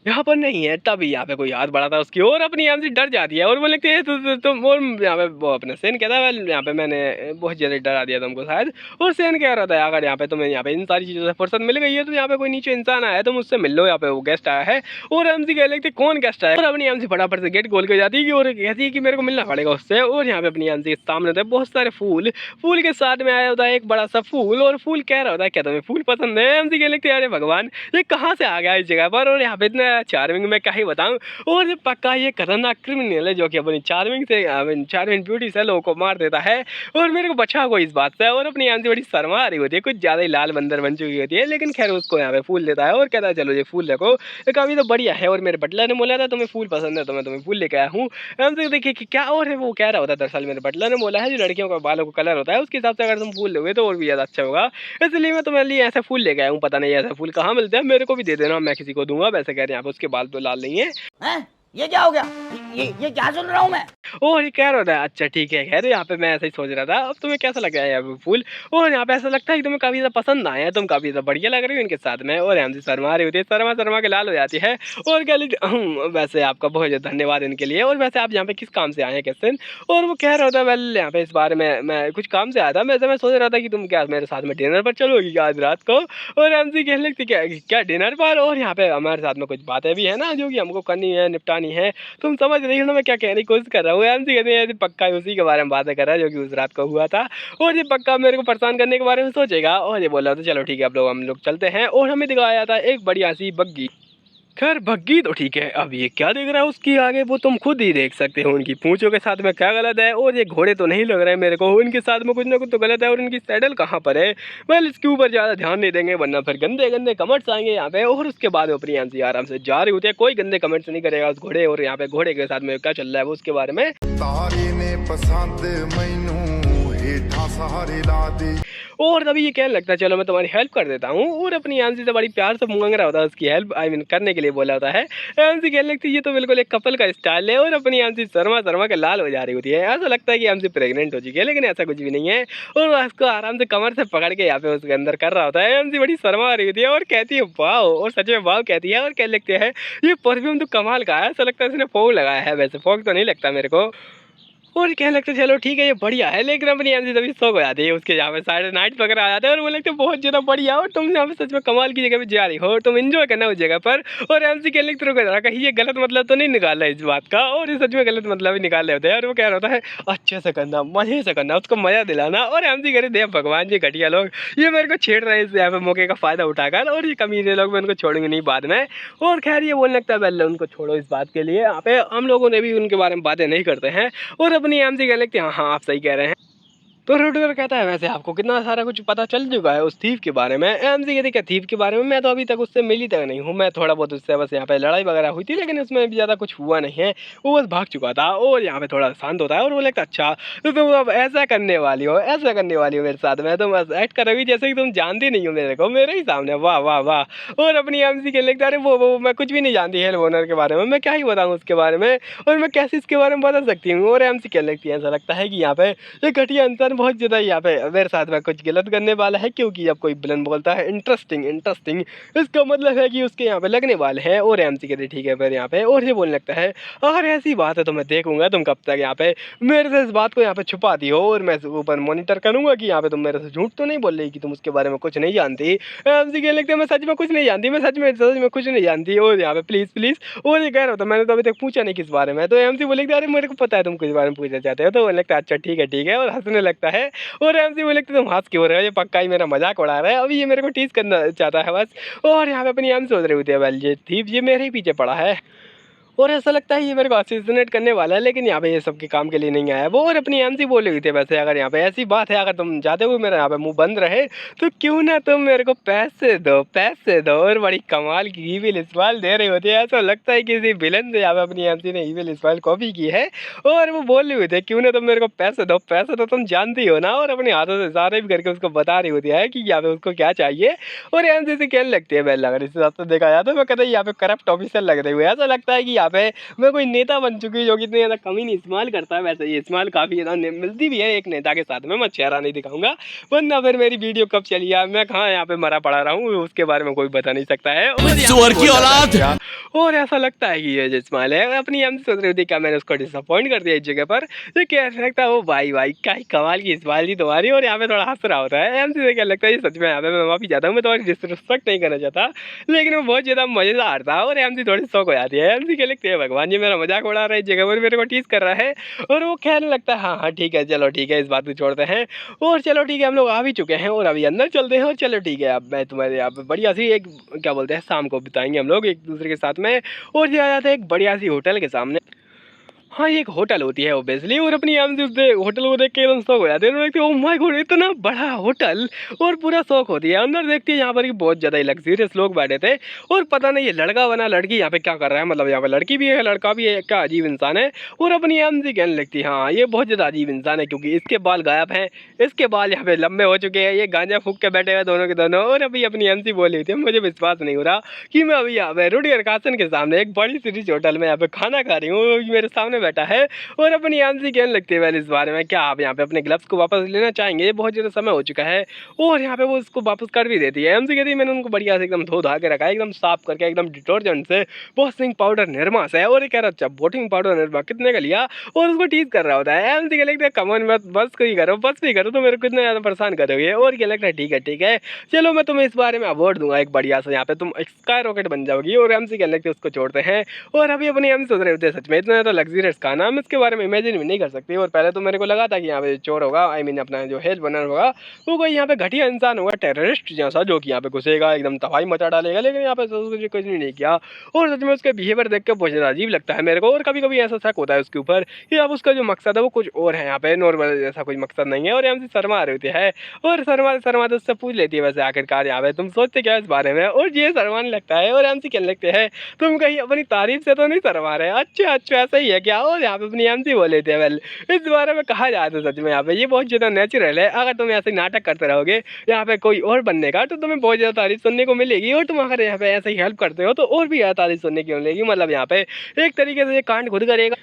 यहाँ पर नहीं है, तभी यहाँ पे कोई हाथ बढ़ाता है उसकी, और अपनी एमसी डर जाती है, और वो लगती है तुम और यहाँ पे वो अपना सेन कहता है यहाँ पे मैंने बहुत ज़्यादा डरा दिया तुमको शायद। और सेन कह रहा था अगर यहाँ पे तुम्हें यहाँ पे इन सारी चीज़ों से फुर्सत मिल गई है तो यहाँ पे कोई नीचे इंसान आया है तुम उससे मिल लो, यहाँ पे वो गेस्ट आया है। और एमसी कह लगती कौन गेस्ट आया, और अपनी एमसी फटाफट से गेट खोल के जाती है और कहती है कि मेरे को मिलना पड़ेगा उससे। और यहाँ पे अपनी एमसी के सामने होता है बहुत सारे फूल के साथ में आया होता है एक बड़ा सा फूल, और फूल कह रहा होता है क्या तुम्हें फूल पसंद है। एमसी कह लगती है अरे भगवान ये कहाँ से आ गया इस जगह पर, और यहाँ पे इतना चार्मिंग मैं क्या ही बताऊँ। और ये पक्का ये खतरनाक क्रिमिनल है जो कि अपनी चार्मिंग ब्यूटी से लोगों को मार देता है। और मेरे को बचा कोई इस बात से, और अपनी यहाँ से बड़ी शर्मा आ रही होती है, कुछ ज़्यादा ही लाल बंदर बन चुकी होती है। लेकिन खैर उसको यहाँ पे फूल देता है और कहता है चलो ये फूल देखो, ये काफ़ी तो बढ़िया है। और मेरे बटलर ने बोला था तुम्हें फूल पसंद है तो मैं तुम्हें फूल लेके आया हूँ। हमसे देखिए कि क्या और है वो कह रहा होता है। दरअसल मेरे बटलर ने बोला है जो लड़कियों का बालों का कलर होता है उसके हिसाब से अगर तुम फूल दोगे तो और भी ज़्यादा अच्छा होगा, इसलिए मैं तुम्हारे लिए ऐसा फूल लेके आया हूँ। पता नहीं ऐसा फूल कहाँ मिलते हैं, मेरे को भी दे देना, मैं किसी को दूंगा। वैसे कह रहे हैं यहाँ पे उसके बाल तो लाल नहीं है। हैं? ये क्या हो गया? ये क्या सुन रहा हूँ मैं? और ये कह रहा था अच्छा ठीक है। खैर यहाँ पे मैं ऐसा ही सोच रहा था, अब तुम्हें कैसा लग रहा है यहाँ पे फूल? और यहाँ पे ऐसा लगता है कि तुम्हें काफ़ी ज़्यादा पसंद आए हैं, तुम काफ़ी ज़्यादा बढ़िया लग रही हो इनके साथ में। और हमसे शर्मा रही होती है, शर्मा शर्मा के लाल हो जाती है और कह लीजिए वैसे आपका बहुत ज़्यादा धन्यवाद इनके लिए। और वैसे आप यहाँ पे किस काम से आए हैं कैसे? और वो कह रहा होता वेल यहाँ पे इस बारे में मैं कुछ काम से आया था। मैं सोच रहा था कि तुम क्या मेरे साथ में डिनर पर चलोगी क्या आज रात को? और हमसे कहने लगती क्या डिनर पर? और यहाँ पे हमारे साथ में कुछ बातें भी है ना जो कि हमको करनी है, निपटानी है। तुम समझ रही हो ना मैं क्या कहने की कोशिश कर रहा हूँ? एमसी कहते हैं पक्का उसी के बारे में बातें कर रहा है जो कि उस रात को हुआ था। और ये पक्का मेरे को परेशान करने के बारे में सोचेगा। और ये बोला तो चलो ठीक है हम लोग चलते हैं। और हमें दिखाया था एक बढ़िया सी बग्गी। खैर बग्गी तो ठीक है, अब ये क्या देख रहा है उसकी आगे वो तुम खुद ही देख सकते हो। उनकी पूंछों के साथ में क्या गलत है? और ये घोड़े तो नहीं लग रहे हैं मेरे को, इनके साथ में कुछ ना कुछ तो गलत है। और इनकी सैडल कहाँ पर है? वेल इसके ऊपर ज़्यादा ध्यान नहीं देंगे वरना फिर गंदे गंदे कमेंट्स आएंगे यहाँ पे। और उसके बाद अपनी एमसी आराम से जा रही होती है, कोई गंदे कमेंट्स नहीं करेगा उस घोड़े। और यहाँ पे घोड़े के साथ में क्या चल रहा है वो उसके बारे में और तभी ये कहने लगता है चलो मैं तुम्हारी हेल्प कर देता हूँ। और अपनी एमसी से बड़ी प्यार से मांग रहा होता है उसकी हेल्प, आई मीन करने के लिए बोला होता है। एमसी कहने लगती है ये तो बिल्कुल एक कपल का स्टाइल है। और अपनी एमसी शर्मा के लाल हो जा रही होती है, ऐसा लगता है कि एमसी प्रेग्नेंट हो चुकी है, लेकिन ऐसा कुछ भी नहीं है। और वह उसको आराम से कमर से पकड़ के यहाँ पे उसके अंदर कर रहा होता है। एमसी बड़ी शर्मा रही होती है और कहती है वाह, और सच में वाह कहती है। और कहने लगते हैं ये परफ्यूम तो कमाल का है, ऐसा लगता है इसने फॉग लगाया है। वैसे फॉग तो नहीं लगता मेरे को। और कहने लगते चलो ठीक है ये बढ़िया है। लेकिन अपनी एमसी तभी शौक हो जाती है उसके, यहाँ पे साढ़े नाइट वगैरह आ जाते हैं और वो लगते हैं बहुत ज़्यादा बढ़िया। और तुम यहाँ पे सच में कमाल की जगह पे जा रही हो, तुम एंजॉय करना उस जगह पर। और एमसी कहने लगते रुको कहीं ये गलत मतलब तो नहीं निकाल रहा है इस बात का? और ये सच में गलत मतलब ही निकाल रहे होते हैं। और वो कह रहा होता है अच्छे से करना, मजे से करना, उसको मजा दिलाना। और एमसी कह रहे दे भगवान जी घटिया लोग ये मेरे को छेड़ रहे हैं इस यहाँ पे मौके का फ़ायदा उठाकर। और ये कमीने लोग मैं उनको छोड़ूंगी नहीं बाद में। और खैर ये बोलने लगता है पहले उनको छोड़ो इस बात के लिए, यहाँ पे हम लोगों ने भी उनके बारे में बातें नहीं करते हैं। और अपनी एमसी कहने लगती हाँ आप सही कह रहे हैं। तो रोडर कहता है वैसे आपको कितना सारा कुछ पता चल चुका है उस थीफ के बारे में? एमसी कहती क्या थीफ के बारे में? मैं तो अभी तक उससे मिली तक नहीं हूँ, मैं थोड़ा बहुत उससे बस यहाँ पे लड़ाई वगैरह हुई थी लेकिन उसमें भी ज़्यादा कुछ हुआ नहीं है, वो बस भाग चुका था। और यहाँ पे थोड़ा शांत होता है और वो लगता अच्छा तो तुम अब ऐसा करने वाली हो, ऐसा करने वाली हो मेरे साथ में, तुम बस एक्ट करोगी जैसे कि तुम जानती नहीं हो मेरे को, मेरे ही सामने। वाह वाह वाह। और अपनी एमसी के लगता है वो मैं कुछ भी नहीं जानती हेल्प ओनर के बारे में, मैं क्या ही बताऊँ उसके बारे में, और मैं कैसे इसके बारे में बता सकती हूँ? और एमसी क्या लगती है ऐसा लगता है कि यहाँ पे ये घटिया इंसान बहुत ज़्यादा यहाँ पे मेरे साथ में कुछ गलत करने वाला है, क्योंकि जब कोई विलन बोलता है इंटरेस्टिंग इंटरेस्टिंग इसका मतलब है कि उसके यहाँ पे लगने वाले हैं। और एमसी कहते ठीक है फिर यहाँ पे, और ये बोलने लगता है अगर ऐसी बात है तो मैं देखूंगा तुम कब तक यहाँ पे मेरे से इस बात को यहाँ पे छुपाती हो, और मैं ऊपर मॉनिटर करूंगा कि यहाँ पे तुम मेरे से झूठ तो नहीं बोल रही कि तुम उसके बारे में कुछ नहीं जानती। एमसी कहने लगता है मैं सच में कुछ नहीं जानती, मैं सच में कुछ नहीं जानती। और यहाँ पे प्लीज़ प्लीज़। और ये कह रहा था मैंने तो अभी तक पूछा नहीं किस बारे में। तो एमसी बोले अरे मेरे को पता है तुम किस बारे में पूछना चाहते हो। तो बोलने लगता है अच्छा ठीक है, और हंसने लगता है। और एमसी बोले तुम हंस क्यों रहे हो, ये पक्का ही मेरा मजाक उड़ा रहा है, अभी ये मेरे को टीज करना चाहता है बस। और यहाँ पे अपनी एम सोच रही होती है वेल ये थीप ये मेरे ही पीछे पड़ा है, और ऐसा लगता है ये मेरे को असैसिनेट करने वाला है, लेकिन यहाँ पे ये सबके काम के लिए नहीं आया वो। और अपनी एमसी बोले हुई थे वैसे अगर यहाँ पे ऐसी बात है अगर तुम चाहते हो मेरा यहाँ पे मुंह बंद रहे तो क्यों ना तुम मेरे को पैसे दो। और बड़ी कमाल की ईविल स्माइल दे रही होती है, ऐसा लगता है किसी विलन से यहाँ पे अपनी एमसी ने ईविल स्माइल कॉपी की है। और वो बोल रही हुई थी क्यों ना तुम मेरे को पैसे दो तो तुम जानती हो ना। और अपने हाथों से इशारे भी करके उसको बता रही होती है कि यहाँ पे उसको क्या चाहिए। और एमसी से कहने लगती है वेल अगर इस हिसाब से देखा जाए तो मैं कहता यहाँ पे करप्ट ऑफिसर लग रही हुई है, ऐसा लगता है कि यहाँ पे मैं कोई नेता बन चुकी हूँ जो कि इतनी ज़्यादा कमी नहीं इस्तेमाल करता है। वैसे ये इस्तेमाल काफ़ी ज़्यादा मिलती भी है एक नेता के साथ में, मैं चेहरा नहीं दिखाऊंगा वरना फिर मेरी वीडियो कब चली है, मैं कहाँ यहाँ पे मरा पड़ा रहा हूँ उसके बारे में कोई बता नहीं सकता है। और ऐसा लगता है कि ये जो इस्तेमाल है अपनी एमसी सोच रही थी क्या मैंने उसको डिसअपॉइंट कर दिया इस जगह पर, ये क्या लगता है वो भाई क्या ही कमाल की इस्तेमाल थी तुम्हारी। और यहाँ पे थोड़ा हंस रहा होता है एमसी से, क्या लगता है ये सच में यहाँ पे मैं माफी चाहता हूँ, मैं तुम्हारी डिसरिस्पेक्ट नहीं करना चाहता लेकिन वो बहुत ज़्यादा मज़ेदार था। और एमसी थोड़ी शौक हो जाती है, एमसी के लगती है भगवान जी मेरा मजाक उड़ा रहा है, जगह पर मेरे को टीज कर रहा है। और वो कहने लगता है हाँ हाँ ठीक है, चलो ठीक है, इस बात को छोड़ते हैं। और चलो ठीक है, हम लोग आ भी चुके हैं और अभी अंदर चलते हैं। और चलो ठीक है, अब मैं तुम्हारे यहाँ पे बढ़िया सी एक क्या बोलते हैं शाम को बिताएंगे हम लोग एक दूसरे के साथ में। और ये आ जाता है एक बढ़िया सी होटल के सामने। हाँ, ये एक होटल होती है ऑब्वियसली। और अपनी हम उस होटल को देख के एकदम शौक हो जाते हैं। देखते ओह माय गॉड, इतना बड़ा होटल। और पूरा शौक होती है। अंदर देखती है यहाँ पर कि बहुत ज़्यादा ही लग्जरियस लोग बैठे थे। और पता नहीं ये लड़का बना लड़की यहाँ पे क्या कर रहा है, मतलब यहाँ पे लड़की भी है लड़का भी है, क्या अजीब इंसान है। और अपनी हम से कहने लगती है हाँ ये बहुत ज़्यादा अजीब इंसान है, क्योंकि इसके बाल गायब हैं, इसके बाल यहाँ पे लंबे हो चुके हैं, ये गांजा फूक के बैठे हुए दोनों के दोनों। और अभी अपनी एमसी बोल रही थी, मुझे विश्वास नहीं हो रहा कि मैं अभी यहाँ पे रुडिगर कार्सन के सामने एक बड़ी सी रिच होटल में यहाँ पे खाना खा रही हूँ, मेरे सामने बैठा है। और अपनी एमसी कहने लगती है पहले इस बारे में, क्या आप यहाँ पे अपने ग्लव्स को वापस लेना चाहेंगे, ये बहुत ज़्यादा समय हो चुका है। और यहाँ पे वो उसको वापस कर भी देती है। एमसी कहती है मैंने उनको बढ़िया से एकदम धो धा के रखा है, एकदम साफ करके, एकदम डिटर्जेंट से, वॉशिंग पाउडर निरमा से। और ये कह रहा अच्छा वॉशिंग पाउडर निरमा कितने का लिया, और उसको टीज कर रहा होता है। एमसी कह लगता है कमन बस कोई करो, बस भी करो तो मेरे को कितना ज़्यादा परेशान करोगे। और क्या लगता है ठीक है चलो मैं तुम्हें इस बारे में अवार्ड दूंगा एक बढ़िया सा, यहाँ पे तुम स्काई रॉकेट बन जाओगी। और एमसी कहने लगते उसको छोड़ते हैं। और अभी अपनी एमसी सोच रहे होते हैं सच में इतना ज़्यादा लग्जरियस खाना हम इसके बारे में इमेजिन भी नहीं कर सकती। और पहले तो मेरे को लगा था कि यहाँ पे चोर होगा, आई मीन अपना जो हेज बनर होगा वो कोई यहाँ पे घटिया इंसान होगा, टेररिस्ट जैसा, जो कि यहाँ पे घुसेगा एकदम तबाही मचा डालेगा। लेकिन यहाँ पे उसने कुछ नहीं किया। और सच में उसके बिहेवियर देख के बहुत ज़्यादा अजीब लगता है मेरे को। और कभी कभी ऐसा शक होता है उसके ऊपर कि अब उसका जो मकसद है वो कुछ और है, यहाँ पे नॉर्मल जैसा कोई मकसद नहीं है। और एमसी शर्मा रही होती है। और शर्मा तो उससे पूछ लेती है वैसे आखिरकार यहाँ पे तुम सोचते क्या इस बारे में। और ये शर्माने लगता है। और एमसी कहने लगते हैं तुम कहीं अपनी तारीफ से तो नहीं शर्मा रहे, अच्छा ऐसा ही है क्या। और यहाँ पे अपनी एमसी बोल लेते हैं वेल इस बारे में कहा जाए तो सच में यहाँ पे ये बहुत ज़्यादा नेचुरल है। अगर तुम ऐसे नाटक करते रहोगे यहाँ पे कोई और बनने का, तो तुम्हें बहुत ज़्यादा तारीफ सुनने को मिलेगी। और तुम अगर यहाँ पे ऐसे ही हेल्प करते हो तो और भी ज़्यादा तारीफ सुनने की मिलेगी। मतलब यहाँ पे एक तरीके से ये कांड खुद करेगा,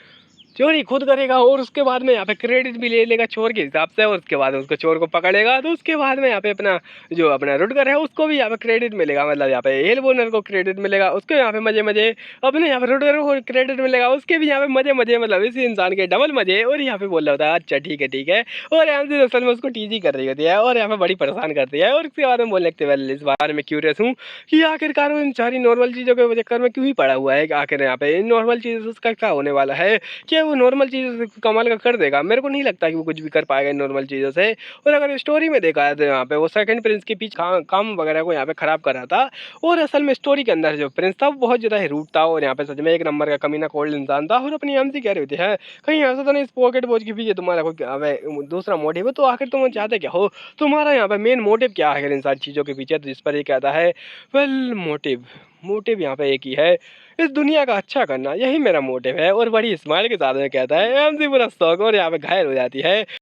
चोरी खुद करेगा, और उसके बाद में यहाँ पे क्रेडिट भी ले लेगा चोर के हिसाब से। और उसके बाद उसको चोर को पकड़ेगा तो उसके बाद में यहाँ पे अपना जो अपना रुडगर है उसको भी यहाँ पे क्रेडिट मिलेगा, मतलब यहाँ पे एल बोनर को क्रेडिट मिलेगा, उसको यहाँ पे मजे अपने यहाँ पे रुडगर को क्रेडिट मिलेगा, उसके भी यहाँ पे मजे मतलब इसी इंसान के डबल मजे। और यहाँ पे बोल रहा होता है अच्छा ठीक है। और यहाँ से असल में उसको टीजी कर रही होती है और यहाँ पे बड़ी परेशान करती है। और उसके बाद में बोलने लगते हैं इस बारे में क्यूरियस हूँ कि आखिरकार वो इन सारी नॉर्मल चीज़ों के चक्कर में क्यों ही पड़ा हुआ है, आखिर यहाँ पे इन नॉर्मल चीज़ उसका क्या होने वाला है, क्या वो नॉर्मल चीज़ों से कमाल का कर देगा। मेरे को नहीं लगता कि वो कुछ भी कर पाएगा इन नॉर्मल चीज़ों से। और अगर स्टोरी में देखा है तो यहाँ पे वो सेकंड प्रिंस के पीछे काम वगैरह को यहाँ पे खराब कर रहा था। और असल में स्टोरी के अंदर जो प्रिंस था वो बहुत ज़्यादा ही रूट था और यहाँ पे सच में एक नंबर का कमीना कोल्ड इंसान था। और अपनी एमसी कह रही होती है कहीं ऐसा तो नहीं इस पॉकेट वॉच के पीछे तुम्हारा कोई दूसरा मोटिव है, तो आखिर तुम चाहते क्या हो, तुम्हारा यहाँ पे मेन मोटिव क्या है इन सारी चीज़ों के पीछे। तो जिस पर ये कहता है वेल मोटिव यहाँ पे एक ही है, इस दुनिया का अच्छा करना, यही मेरा मोटिव है। और बड़ी स्माइल के साथ में कहता है एमसी पूरा शौक, और यहाँ पे घायल हो जाती है।